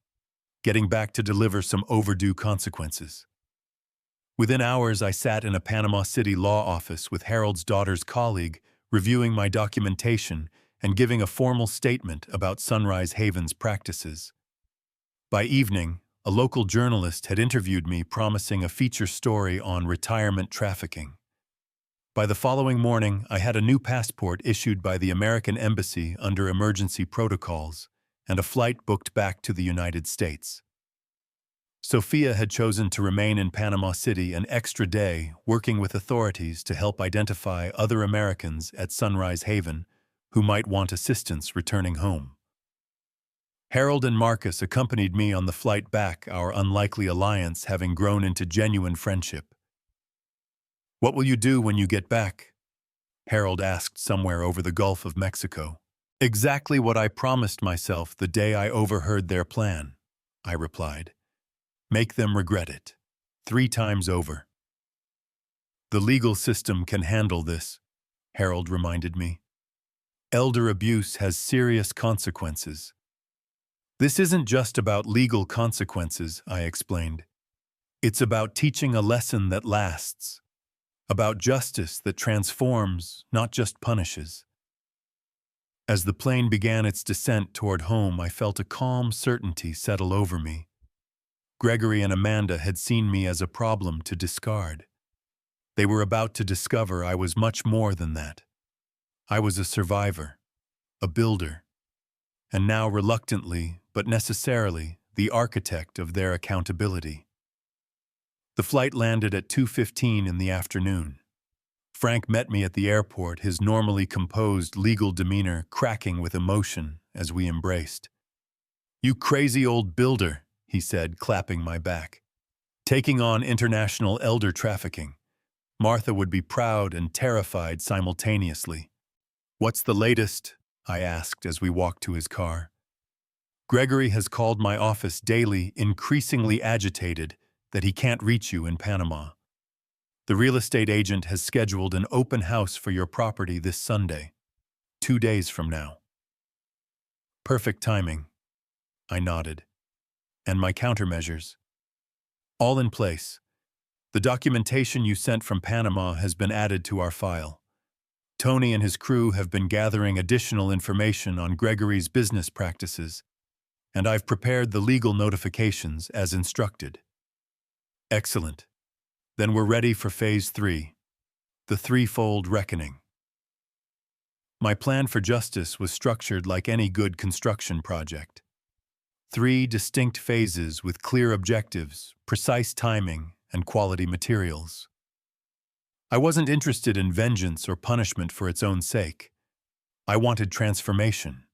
getting back to deliver some overdue consequences." Within hours, I sat in a Panama City law office with Harold's daughter's colleague, reviewing my documentation and giving a formal statement about Sunrise Haven's practices. By evening, a local journalist had interviewed me, promising a feature story on retirement trafficking. By the following morning, I had a new passport issued by the American Embassy under emergency protocols and a flight booked back to the United States. Sophia had chosen to remain in Panama City an extra day, working with authorities to help identify other Americans at Sunrise Haven who might want assistance returning home. Harold and Marcus accompanied me on the flight back, our unlikely alliance having grown into genuine friendship. "What will you do when you get back?" Harold asked somewhere over the Gulf of Mexico. "Exactly what I promised myself the day I overheard their plan," I replied. "Make them regret it. 3 times over." "The legal system can handle this," Harold reminded me. "Elder abuse has serious consequences." "This isn't just about legal consequences," I explained. "It's about teaching a lesson that lasts. About justice that transforms, not just punishes." As the plane began its descent toward home, I felt a calm certainty settle over me. Gregory and Amanda had seen me as a problem to discard. They were about to discover I was much more than that. I was a survivor, a builder, and now reluctantly, but necessarily, the architect of their accountability. The flight landed at 2:15 in the afternoon. Frank met me at the airport, his normally composed legal demeanor cracking with emotion as we embraced. "You crazy old builder," he said, clapping my back. "Taking on international elder trafficking. Martha would be proud and terrified simultaneously." "What's the latest?" I asked as we walked to his car. "Gregory has called my office daily, increasingly agitated that he can't reach you in Panama. The real estate agent has scheduled an open house for your property this Sunday, 2 days from now." "Perfect timing," I nodded. "And my countermeasures?" "All in place. The documentation you sent from Panama has been added to our file. Tony and his crew have been gathering additional information on Gregory's business practices, and I've prepared the legal notifications as instructed." "Excellent. Then we're ready for Phase 3, the threefold reckoning." My plan for justice was structured like any good construction project. 3 distinct phases with clear objectives, precise timing, and quality materials. I wasn't interested in vengeance or punishment for its own sake. I wanted transformation,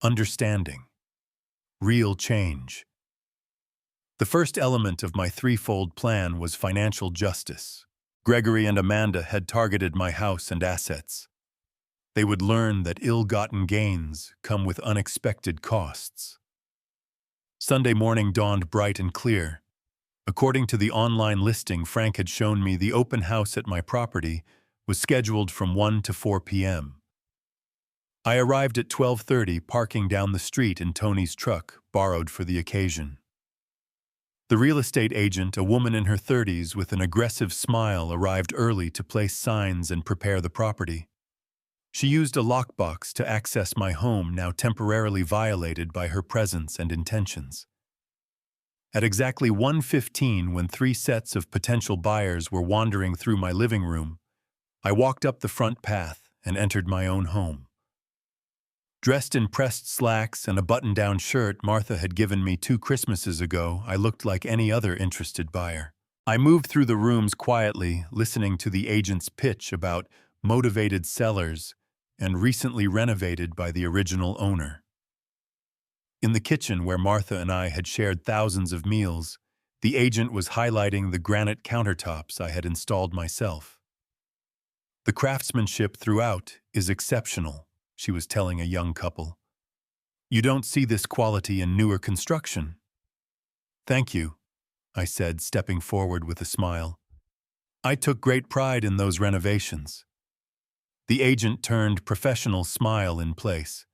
understanding, real change. The first element of my threefold plan was financial justice. Gregory and Amanda had targeted my house and assets. They would learn that ill-gotten gains come with unexpected costs. Sunday morning dawned bright and clear. According to the online listing Frank had shown me, the open house at my property was scheduled from 1 to 4 p.m. I arrived at 12:30, parking down the street in Tony's truck, borrowed for the occasion. The real estate agent, a woman in her 30s with an aggressive smile, arrived early to place signs and prepare the property. She used a lockbox to access my home, now temporarily violated by her presence and intentions. At exactly 1:15, when 3 sets of potential buyers were wandering through my living room, I walked up the front path and entered my own home. Dressed in pressed slacks and a button-down shirt Martha had given me 2 Christmases ago, I looked like any other interested buyer. I moved through the rooms quietly, listening to the agent's pitch about motivated sellers and recently renovated by the original owner. In the kitchen, where Martha and I had shared thousands of meals, the agent was highlighting the granite countertops I had installed myself. The craftsmanship throughout is exceptional, she was telling a young couple. You don't see this quality in newer construction. Thank you, I said, stepping forward with a smile. I took great pride in those renovations. The agent turned professional smile in place.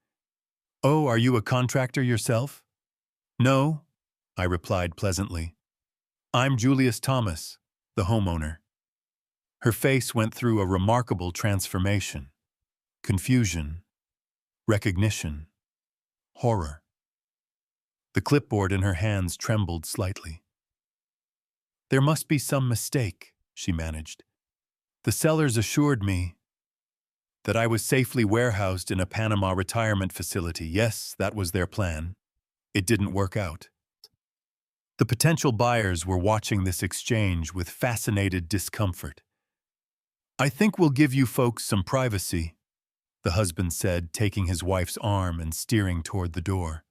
Oh, are you a contractor yourself? No, I replied pleasantly. I'm Julius Thomas, the homeowner. Her face went through a remarkable transformation. Confusion, recognition, horror. The clipboard in her hands trembled slightly. There must be some mistake, she managed. The sellers assured me that I was safely warehoused in a Panama retirement facility. Yes, that was their plan. It didn't work out. The potential buyers were watching this exchange with fascinated discomfort. I think we'll give you folks some privacy, the husband said, taking his wife's arm and steering toward the door.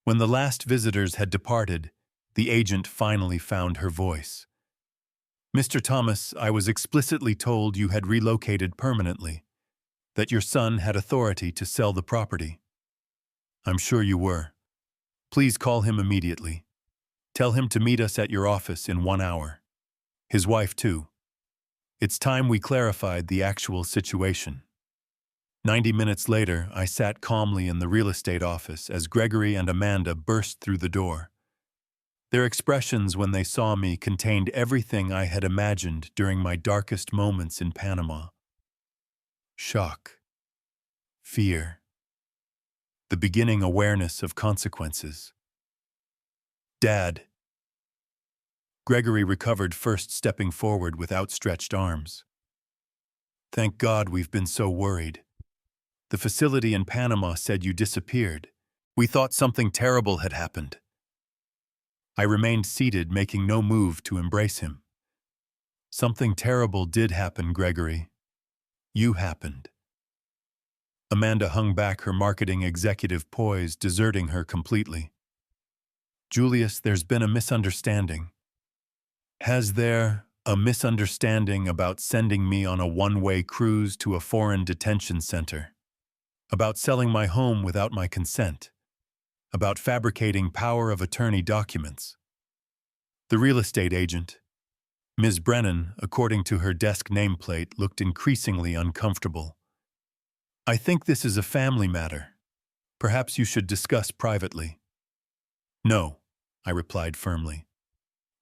When the last visitors had departed, the agent finally found her voice. Mr. Thomas, I was explicitly told you had relocated permanently, that your son had authority to sell the property. I'm sure you were. Please call him immediately. Tell him to meet us at your office in 1 hour. His wife, too. It's time we clarified the actual situation. 90 minutes later, I sat calmly in the real estate office as Gregory and Amanda burst through the door. Their expressions when they saw me contained everything I had imagined during my darkest moments in Panama. Shock. Fear. The beginning awareness of consequences. Dad. Gregory recovered first, stepping forward with outstretched arms. Thank God we've been so worried. The facility in Panama said you disappeared. We thought something terrible had happened. I remained seated, making no move to embrace him. Something terrible did happen, Gregory. You happened. Amanda hung back, her marketing executive poise deserting her completely. Julius, there's been a misunderstanding. Has there a misunderstanding about sending me on a one-way cruise to a foreign detention center? About selling my home without my consent? About fabricating power of attorney documents? The real estate agent, Ms. Brennan, according to her desk nameplate, looked increasingly uncomfortable. I think this is a family matter. Perhaps you should discuss privately. No, I replied firmly.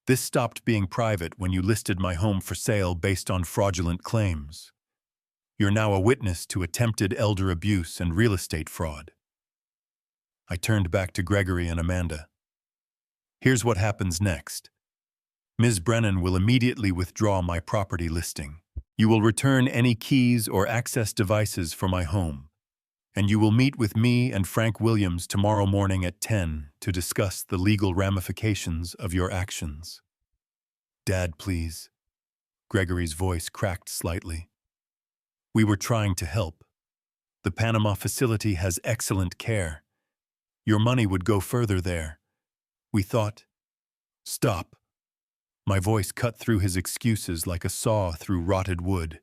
This stopped being private when you listed my home for sale based on fraudulent claims. You're now a witness to attempted elder abuse and real estate fraud. I turned back to Gregory and Amanda. Here's what happens next. Ms. Brennan will immediately withdraw my property listing. You will return any keys or access devices for my home, and you will meet with me and Frank Williams tomorrow morning at 10 to discuss the legal ramifications of your actions. Dad, please. Gregory's voice cracked slightly. We were trying to help. The Panama facility has excellent care. Your money would go further there. We thought... Stop. My voice cut through his excuses like a saw through rotted wood.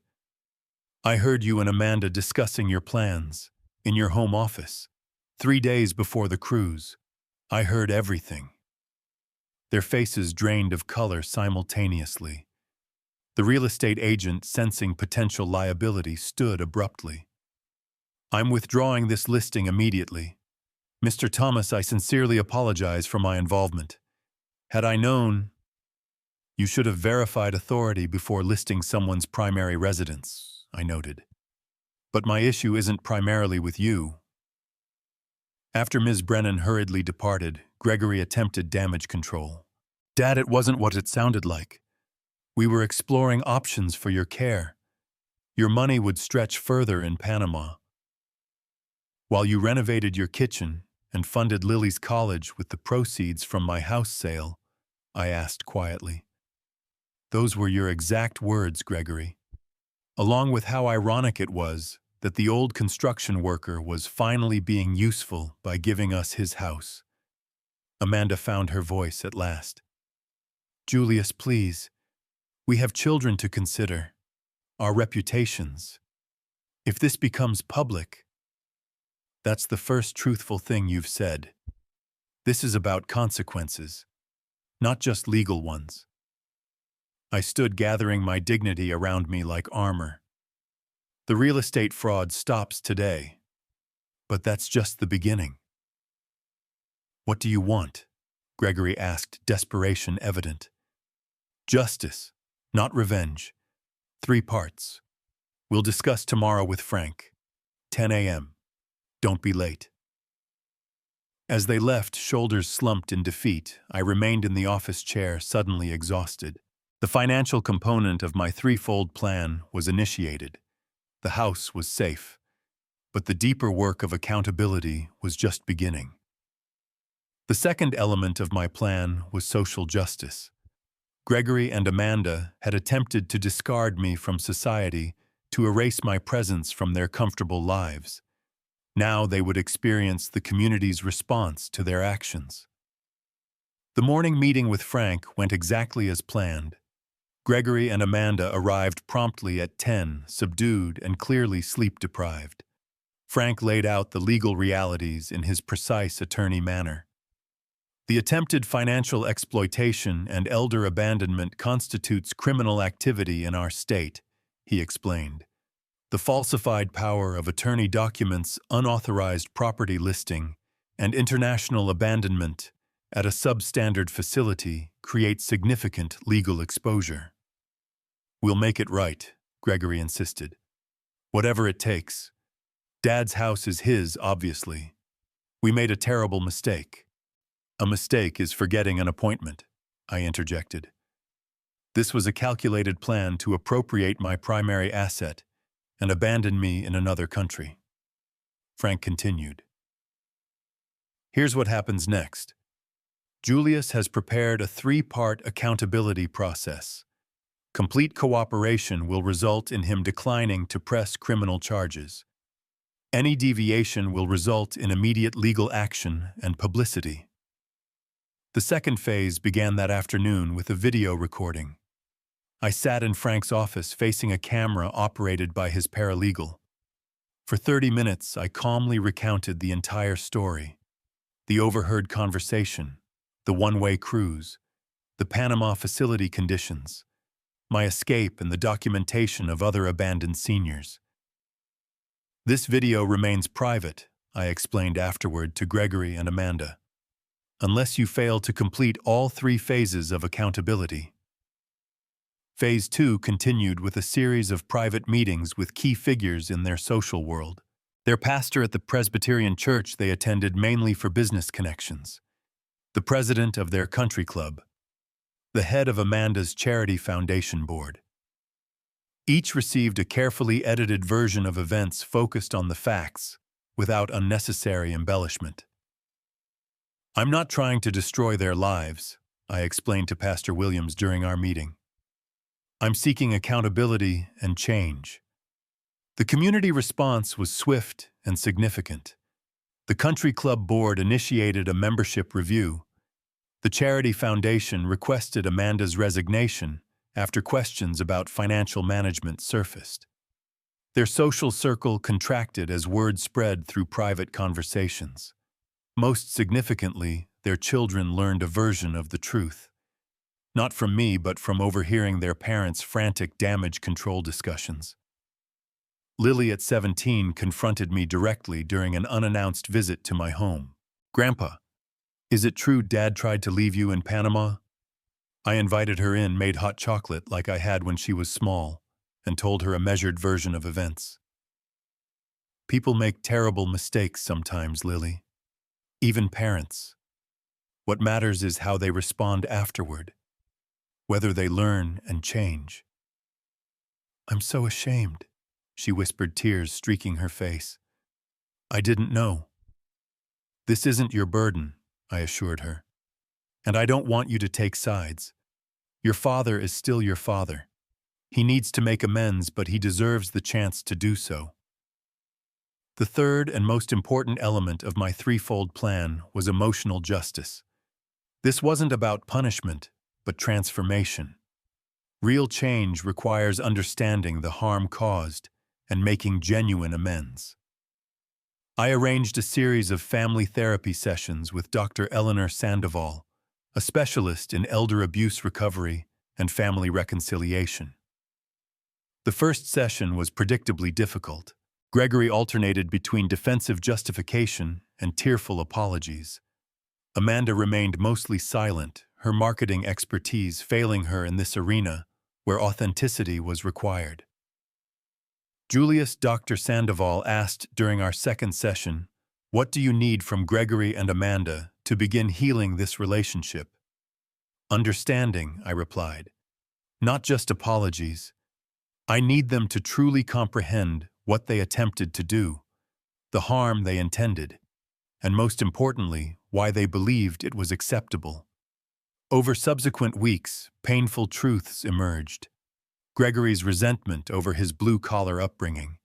I heard you and Amanda discussing your plans in your home office 3 days before the cruise. I heard everything. Their faces drained of color simultaneously. The real estate agent, sensing potential liability, stood abruptly. I'm withdrawing this listing immediately. Mr. Thomas, I sincerely apologize for my involvement. Had I known, you should have verified authority before listing someone's primary residence, I noted. But my issue isn't primarily with you. After Ms. Brennan hurriedly departed, Gregory attempted damage control. Dad, it wasn't what it sounded like. We were exploring options for your care. Your money would stretch further in Panama. While you renovated your kitchen and funded Lily's college with the proceeds from my house sale, I asked quietly. Those were your exact words, Gregory. Along with how ironic it was that the old construction worker was finally being useful by giving us his house. Amanda found her voice at last. Julius, please. We have children to consider. our reputations. If this becomes public, that's the first truthful thing you've said. This is about consequences, not just legal ones. I stood gathering my dignity around me like armor. The real estate fraud stops today, but that's just the beginning. What do you want? Gregory asked, desperation evident. Justice, not revenge. 3 parts. We'll discuss tomorrow with Frank. 10 a.m. Don't be late. As they left, shoulders slumped in defeat, I remained in the office chair, suddenly exhausted. The financial component of my threefold plan was initiated. The house was safe, but the deeper work of accountability was just beginning. The second element of my plan was social justice. Gregory and Amanda had attempted to discard me from society, to erase my presence from their comfortable lives. Now they would experience the community's response to their actions. The morning meeting with Frank went exactly as planned. Gregory and Amanda arrived promptly at 10, subdued and clearly sleep-deprived. Frank laid out the legal realities in his precise attorney manner. The attempted financial exploitation and elder abandonment constitutes criminal activity in our state, he explained. The falsified power of attorney documents, unauthorized property listing, and international abandonment at a substandard facility create significant legal exposure. We'll make it right, Gregory insisted. Whatever it takes. Dad's house is his, obviously. We made a terrible mistake. A mistake is forgetting an appointment, I interjected. This was a calculated plan to appropriate my primary asset and abandon me in another country. Frank continued. Here's what happens next. Julius has prepared a 3-part accountability process. Complete cooperation will result in him declining to press criminal charges. Any deviation will result in immediate legal action and publicity. The second phase began that afternoon with a video recording. I sat in Frank's office facing a camera operated by his paralegal. For 30 minutes, I calmly recounted the entire story. The overheard conversation, the one-way cruise, the Panama facility conditions, my escape and the documentation of other abandoned seniors. This video remains private, I explained afterward to Gregory and Amanda, unless you fail to complete all 3 phases of accountability. Phase 2 continued with a series of private meetings with key figures in their social world. Their pastor at the Presbyterian church they attended mainly for business connections, the president of their country club, the head of Amanda's charity foundation board. Each received a carefully edited version of events focused on the facts, without unnecessary embellishment. I'm not trying to destroy their lives, I explained to Pastor Williams during our meeting. I'm seeking accountability and change. The community response was swift and significant. The country club board initiated a membership review. The charity foundation requested Amanda's resignation after questions about financial management surfaced. Their social circle contracted as word spread through private conversations. Most significantly, their children learned a version of the truth. Not from me, but from overhearing their parents' frantic damage control discussions. Lily at 17 confronted me directly during an unannounced visit to my home. Grandpa, is it true Dad tried to leave you in Panama? I invited her in, made hot chocolate like I had when she was small, and told her a measured version of events. People make terrible mistakes sometimes, Lily. Even parents. What matters is how they respond afterward, whether they learn and change. I'm so ashamed, she whispered, tears streaking her face. I didn't know. This isn't your burden, I assured her. And I don't want you to take sides. Your father is still your father. He needs to make amends, but he deserves the chance to do so. The third and most important element of my threefold plan was emotional justice. This wasn't about punishment, but transformation. Real change requires understanding the harm caused and making genuine amends. I arranged a series of family therapy sessions with Dr. Eleanor Sandoval, a specialist in elder abuse recovery and family reconciliation. The first session was predictably difficult. Gregory alternated between defensive justification and tearful apologies. Amanda remained mostly silent, her marketing expertise failing her in this arena where authenticity was required. Julius Dr. Sandoval asked during our second session, "What do you need from Gregory and Amanda to begin healing this relationship?" "Understanding," I replied. "Not just apologies. I need them to truly comprehend what they attempted to do, the harm they intended, and most importantly, why they believed it was acceptable." Over subsequent weeks, painful truths emerged. Gregory's resentment over his blue-collar upbringing,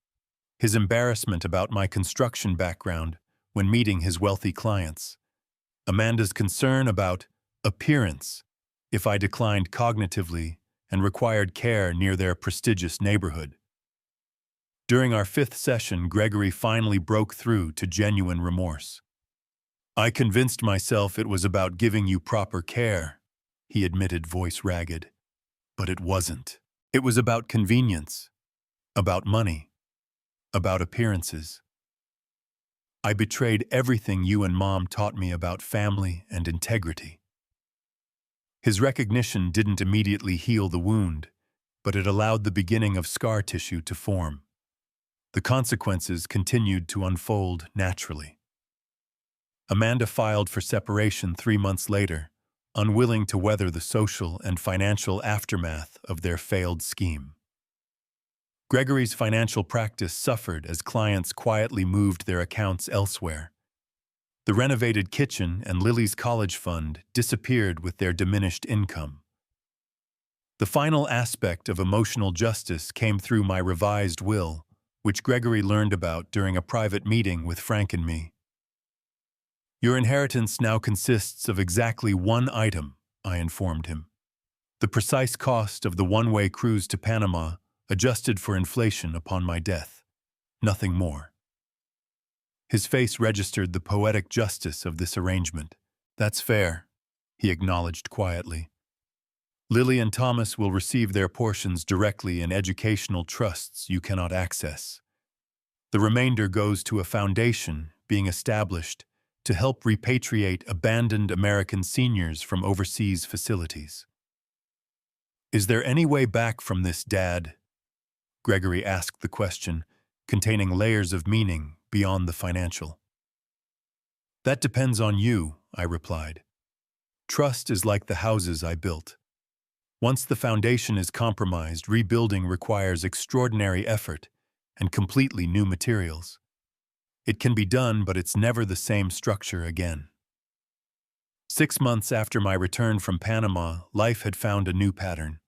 his embarrassment about my construction background when meeting his wealthy clients, Amanda's concern about appearance if I declined cognitively and required care near their prestigious neighborhood. During our fifth session, Gregory finally broke through to genuine remorse. "I convinced myself it was about giving you proper care," he admitted, voice ragged. "But it wasn't. It was about convenience, about money, about appearances. I betrayed everything you and Mom taught me about family and integrity." His recognition didn't immediately heal the wound, but it allowed the beginning of scar tissue to form. The consequences continued to unfold naturally. Amanda filed for separation 3 months later, unwilling to weather the social and financial aftermath of their failed scheme. Gregory's financial practice suffered as clients quietly moved their accounts elsewhere. The renovated kitchen and Lily's college fund disappeared with their diminished income. The final aspect of emotional justice came through my revised will, which Gregory learned about during a private meeting with Frank and me. "Your inheritance now consists of exactly one item," I informed him. "The precise cost of the one-way cruise to Panama, adjusted for inflation upon my death. Nothing more." His face registered the poetic justice of this arrangement. "That's fair," he acknowledged quietly. "Lily and Thomas will receive their portions directly in educational trusts you cannot access. The remainder goes to a foundation being established to help repatriate abandoned American seniors from overseas facilities." "Is there any way back from this, Dad?" Gregory asked the question, containing layers of meaning beyond the financial. "That depends on you," I replied. "Trust is like the houses I built. Once the foundation is compromised, rebuilding requires extraordinary effort and completely new materials. It can be done, but it's never the same structure again." 6 months after my return from Panama, life had found a new pattern.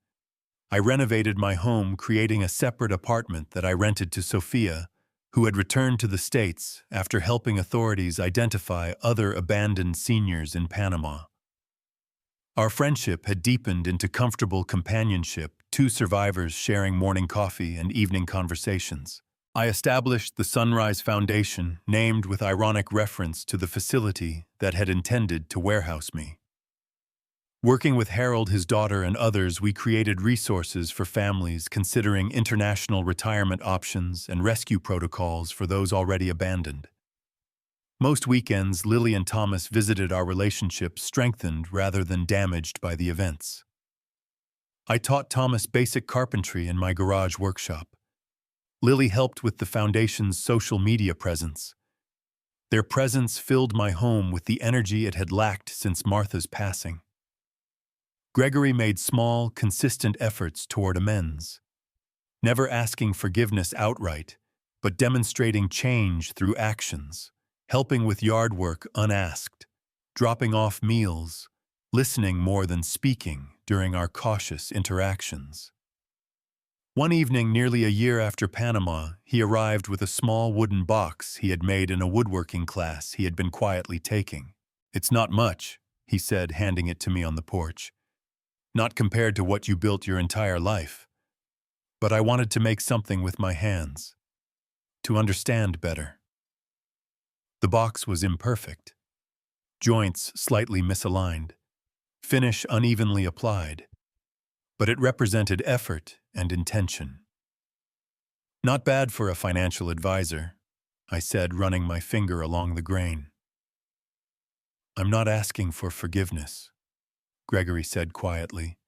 I renovated my home, creating a separate apartment that I rented to Sophia, who had returned to the States after helping authorities identify other abandoned seniors in Panama. Our friendship had deepened into comfortable companionship, 2 survivors sharing morning coffee and evening conversations. I established the Sunrise Foundation, named with ironic reference to the facility that had intended to warehouse me. Working with Harold, his daughter, and others, we created resources for families considering international retirement options and rescue protocols for those already abandoned. Most weekends, Lily and Thomas visited our relationship strengthened rather than damaged by the events. I taught Thomas basic carpentry in my garage workshop. Lily helped with the foundation's social media presence. Their presence filled my home with the energy it had lacked since Martha's passing. Gregory made small, consistent efforts toward amends, never asking forgiveness outright, but demonstrating change through actions, helping with yard work unasked, dropping off meals, listening more than speaking during our cautious interactions. One evening, nearly a year after Panama, he arrived with a small wooden box he had made in a woodworking class he had been quietly taking. "It's not much," he said, handing it to me on the porch. not compared to what you built your entire life. But I wanted to make something with my hands, to understand better. The box was imperfect, joints slightly misaligned, finish unevenly applied, but it represented effort and intention. Not bad for a financial advisor, I said, running my finger along the grain. I'm not asking for forgiveness, Gregory said quietly.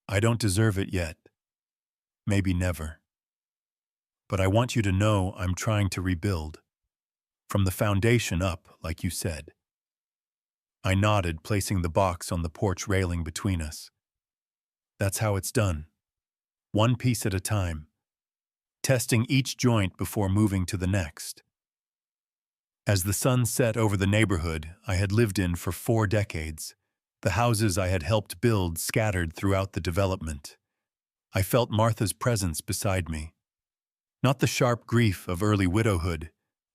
I don't deserve it yet. Maybe never. But I want you to know I'm trying to rebuild. From the foundation up, like you said. I nodded, placing the box on the porch railing between us. That's how it's done. One piece at a time. Testing each joint before moving to the next. As the sun set over the neighborhood I had lived in for 4 decades, the houses I had helped build scattered throughout the development, I felt Martha's presence beside me. Not the sharp grief of early widowhood,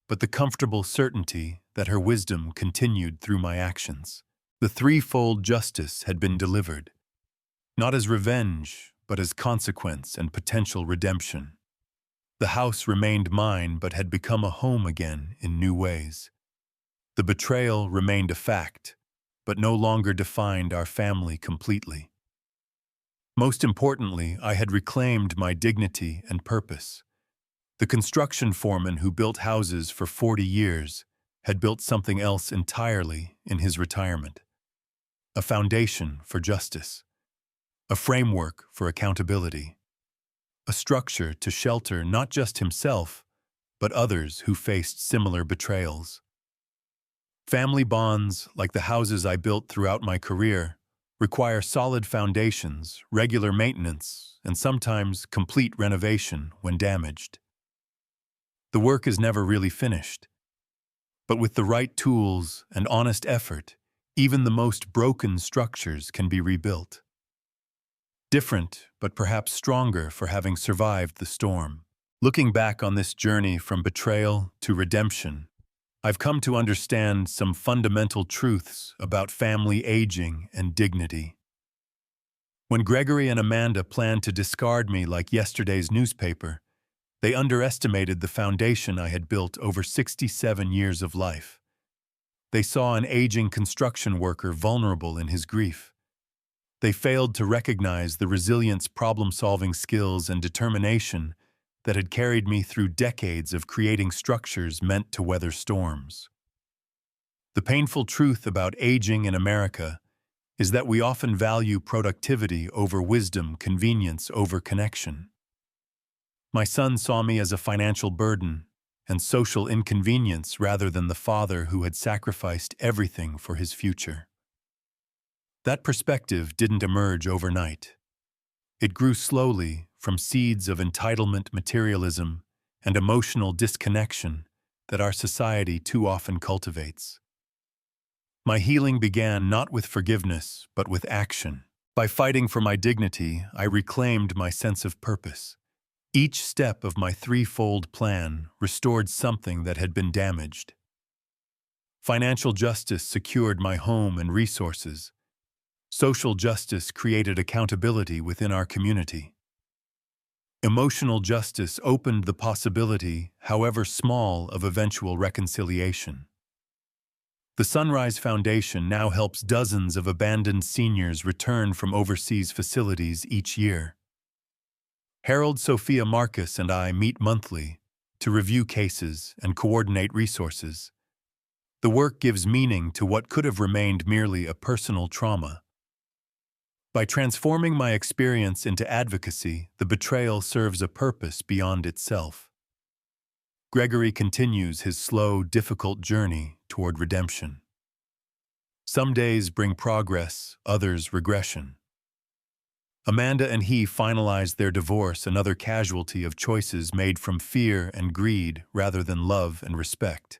but the comfortable certainty that her wisdom continued through my actions. The threefold justice had been delivered, not as revenge, but as consequence and potential redemption. The house remained mine, but had become a home again in new ways. The betrayal remained a fact, but no longer defined our family completely. Most importantly, I had reclaimed my dignity and purpose. The construction foreman who built houses for 40 years had built something else entirely in his retirement. A foundation for justice. A framework for accountability. A structure to shelter not just himself, but others who faced similar betrayals. Family bonds, like the houses I built throughout my career, require solid foundations, regular maintenance, and sometimes complete renovation when damaged. The work is never really finished. But with the right tools and honest effort, even the most broken structures can be rebuilt. Different, but perhaps stronger for having survived the storm. Looking back on this journey from betrayal to redemption, I've come to understand some fundamental truths about family aging and dignity. When Gregory and Amanda planned to discard me like yesterday's newspaper, they underestimated the foundation I had built over 67 years of life. They saw an aging construction worker vulnerable in his grief. They failed to recognize the resilience, problem-solving skills, and determination that had carried me through decades of creating structures meant to weather storms. The painful truth about aging in America is that we often value productivity over wisdom, convenience over connection. My son saw me as a financial burden and social inconvenience rather than the father who had sacrificed everything for his future. That perspective didn't emerge overnight. It grew slowly from seeds of entitlement, materialism, and emotional disconnection that our society too often cultivates. My healing began not with forgiveness, but with action. By fighting for my dignity, I reclaimed my sense of purpose. Each step of my threefold plan restored something that had been damaged. Financial justice secured my home and resources. Social justice created accountability within our community. Emotional justice opened the possibility, however small, of eventual reconciliation. The Sunrise Foundation now helps dozens of abandoned seniors return from overseas facilities each year. Harold, Sophia, Marcus, and I meet monthly to review cases and coordinate resources. The work gives meaning to what could have remained merely a personal trauma. By transforming my experience into advocacy, the betrayal serves a purpose beyond itself. Gregory continues his slow, difficult journey toward redemption. Some days bring progress, others regression. Amanda and he finalized their divorce, another casualty of choices made from fear and greed rather than love and respect.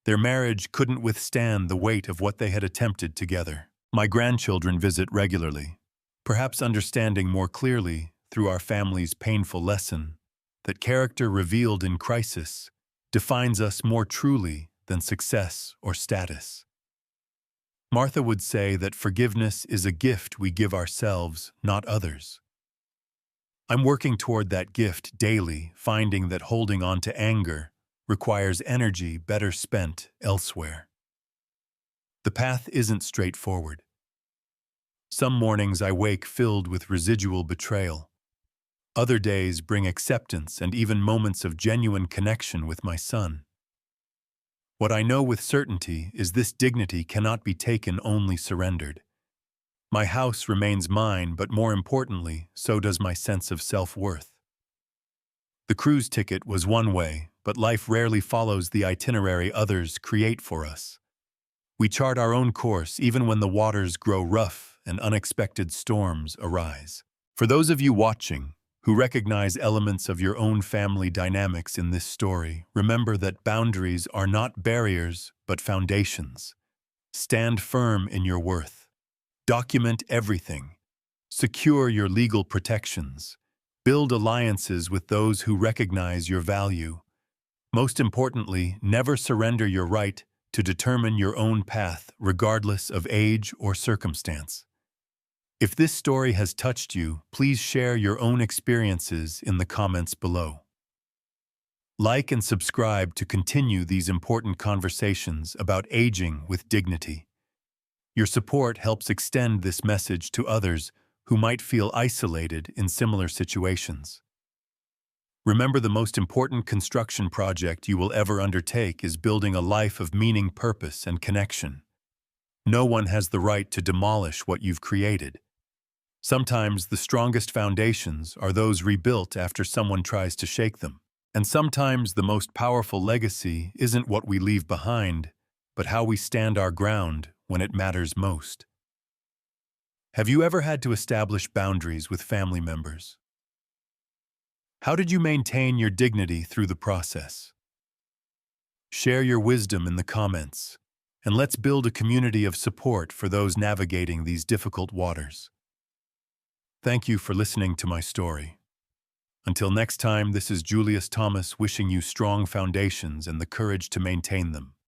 Their marriage couldn't withstand the weight of what they had attempted together. My grandchildren visit regularly, perhaps understanding more clearly through our family's painful lesson that character revealed in crisis defines us more truly than success or status. Martha would say that forgiveness is a gift we give ourselves, not others. I'm working toward that gift daily, finding that holding on to anger requires energy better spent elsewhere. The path isn't straightforward. Some mornings I wake filled with residual betrayal. Other days bring acceptance and even moments of genuine connection with my son. What I know with certainty is this dignity cannot be taken, only surrendered. My house remains mine, but more importantly, so does my sense of self-worth. The cruise ticket was one way, but life rarely follows the itinerary others create for us. We chart our own course even when the waters grow rough and unexpected storms arise. For those of you watching who recognize elements of your own family dynamics in this story, remember that boundaries are not barriers but foundations. Stand firm in your worth. Document everything. Secure your legal protections. Build alliances with those who recognize your value. Most importantly, never surrender your right to determine your own path, regardless of age or circumstance. If this story has touched you, please share your own experiences in the comments below. Like and subscribe to continue these important conversations about aging with dignity. Your support helps extend this message to others who might feel isolated in similar situations. Remember, the most important construction project you will ever undertake is building a life of meaning, purpose, and connection. No one has the right to demolish what you've created. Sometimes the strongest foundations are those rebuilt after someone tries to shake them. And sometimes the most powerful legacy isn't what we leave behind, but how we stand our ground when it matters most. Have you ever had to establish boundaries with family members? How did you maintain your dignity through the process? Share your wisdom in the comments, and let's build a community of support for those navigating these difficult waters. Thank you for listening to my story. Until next time, this is Julius Thomas wishing you strong foundations and the courage to maintain them.